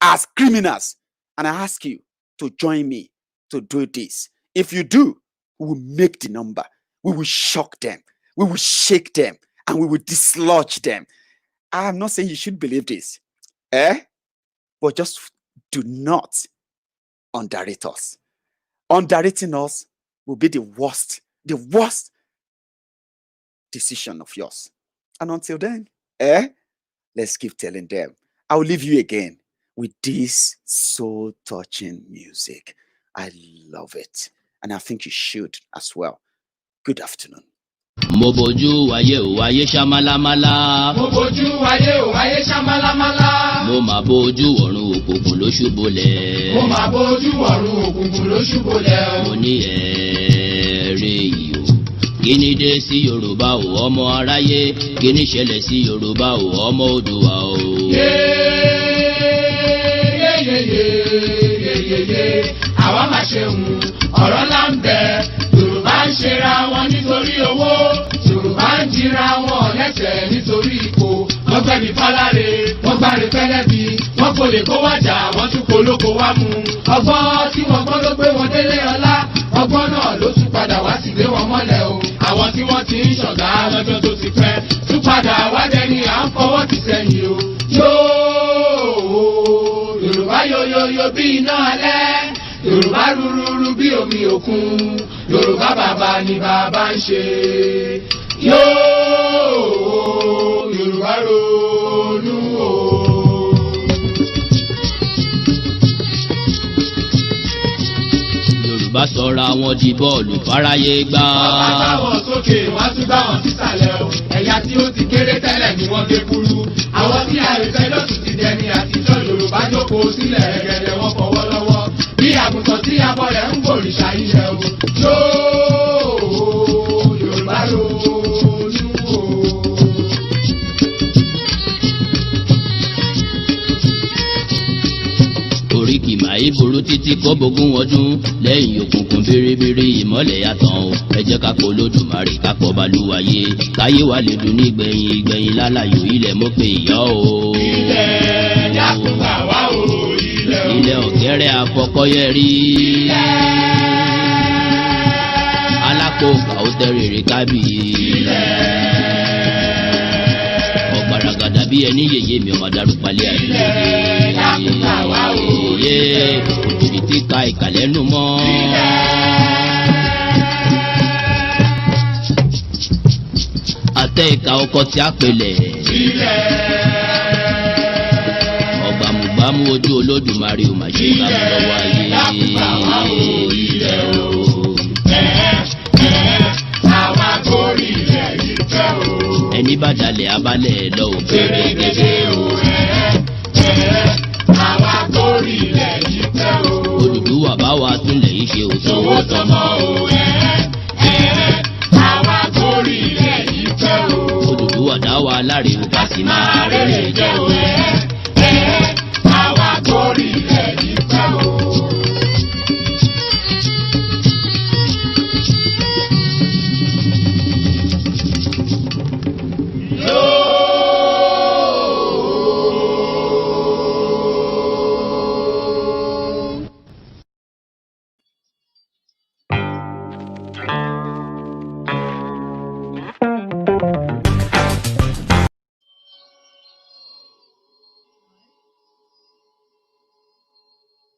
as criminals. And I ask you to join me to do this. If you do, we will make the number. We will shock them. We will shake them. And we will dislodge them. I am not saying you should believe this. But just do not underrate us. Underrating us will be the worst decision of yours. And until then, let's keep telling them. I'll leave you again with this soul-touching music. I love it. And I think you should as well. Good afternoon. Mo bojú wáyé o wáyé ṣámálámálá. Mo bojú wáyé o wáyé ṣámálámálá. Mo máa bójú ọ̀run òkùnkùn ló ṣubúlẹ̀. Mo máa bójú ọ̀run òkùnkùn ló ṣubúlẹ̀. Mo ní ẹ̀ẹ́rẹ́ yìí o. Kí ni dé sí Yorùbá o ọmọ aráyé? Kí ni ṣẹlẹ̀ sí Yorùbá o ọmọ Oòduà o? Yéyéyéyéyéyé, àwa máa ṣeun, ọ̀rọ̀ ńlá ń bẹ. Yorùbá ń ṣera wọn nítorí owó. Yorùbá ń jìra wọn lẹ́sẹ̀ nítorí ipò. Wọ́n gbẹ̀bí fáláre, wọ́n gbáre pẹ́lẹ́bí. Wọ́n kò lè kó wájà, wọ́n tún kó lóko wá mú. Ọgbọ́n tí wọ́n gbọ́n ló gbé wọn délé ọlá. Ọgbọ́n náà ló tún padà wá sí gbé wọn mọ́lẹ̀ o. Àwọn tí wọ́n ti ń ṣọ̀gá lọ́jọ́ tó ti pẹ́. Tún padà wá dẹni à ń fọwọ́ ti sẹ́yìn o. Yorùbá yoyoyo bí iná alẹ́. Yorùbá rúrúrú bí omi òkun. Yorùbá bàbá ni bàbá ń ṣe. Yorùbá ronú o. Yorùbá sọra wọn di bọ́ọ̀lù fáráyé gbá. Wọ́n bá wọn sókè, wọ́n tún bá wọn sísàlẹ̀ o. Ẹ̀yà tí ó ti kéré tẹ́lẹ̀ ni wọ́n gé kúrú. Àwọn tí àìfẹ́ lọ́sùn ti dẹni àtijọ́. Yorùbá jókòó sílẹ̀ ẹ̀gẹ̀dẹ̀ wọn fọwọ́ lọ́wọ́. Bí àgùntàn tí abọ́ rẹ̀ ń gbòrìṣà ilẹ̀ o. Yorùbá ronú o. Oríkì ìmà ìburú títí kó bógún ọdún lẹ́yìn òkùnkùn biribiri ìmọ́lẹ̀ yàtọ̀ o ẹ jẹ́ ká pọ̀ lódùmarè ká pọ̀ balùwàyé káyé wa lè dùn ní gbẹ̀yìn lálàyò ilẹ̀ mọ́ pé ìyá o. ilẹ̀ dákúgbà wá o ilẹ̀ o. ilẹ̀ ọ̀gẹ́rẹ́ afọkọ́yẹ rí. alákòókà ó tẹ́rẹ̀ẹ́rẹ́ kábì. ọ̀gbàràgàdà bí ẹni yèyé mi ọmọ darúpalẹ̀ àdúgbò. ilẹ̀ dákúgbà wá o. yé òjòjì tí ka ìkàlẹ́nu mọ́. àtẹ ìka ọkọ tí a pèlè. ọgbàmùgbàmù ojú olódùmarè ò mà ṣe gbàmù lọ́wọ́ ayé. àwa kórì ilẹ̀ yìí fẹ́ o. ẹni bá dalẹ̀ abalẹ̀ lọ ò kéré gèdè o. àwa kórì ilẹ̀ yìí fẹ́ o. Odùduwà bá wa túnlẹ̀ yìí ṣe òtún. owó tọmọ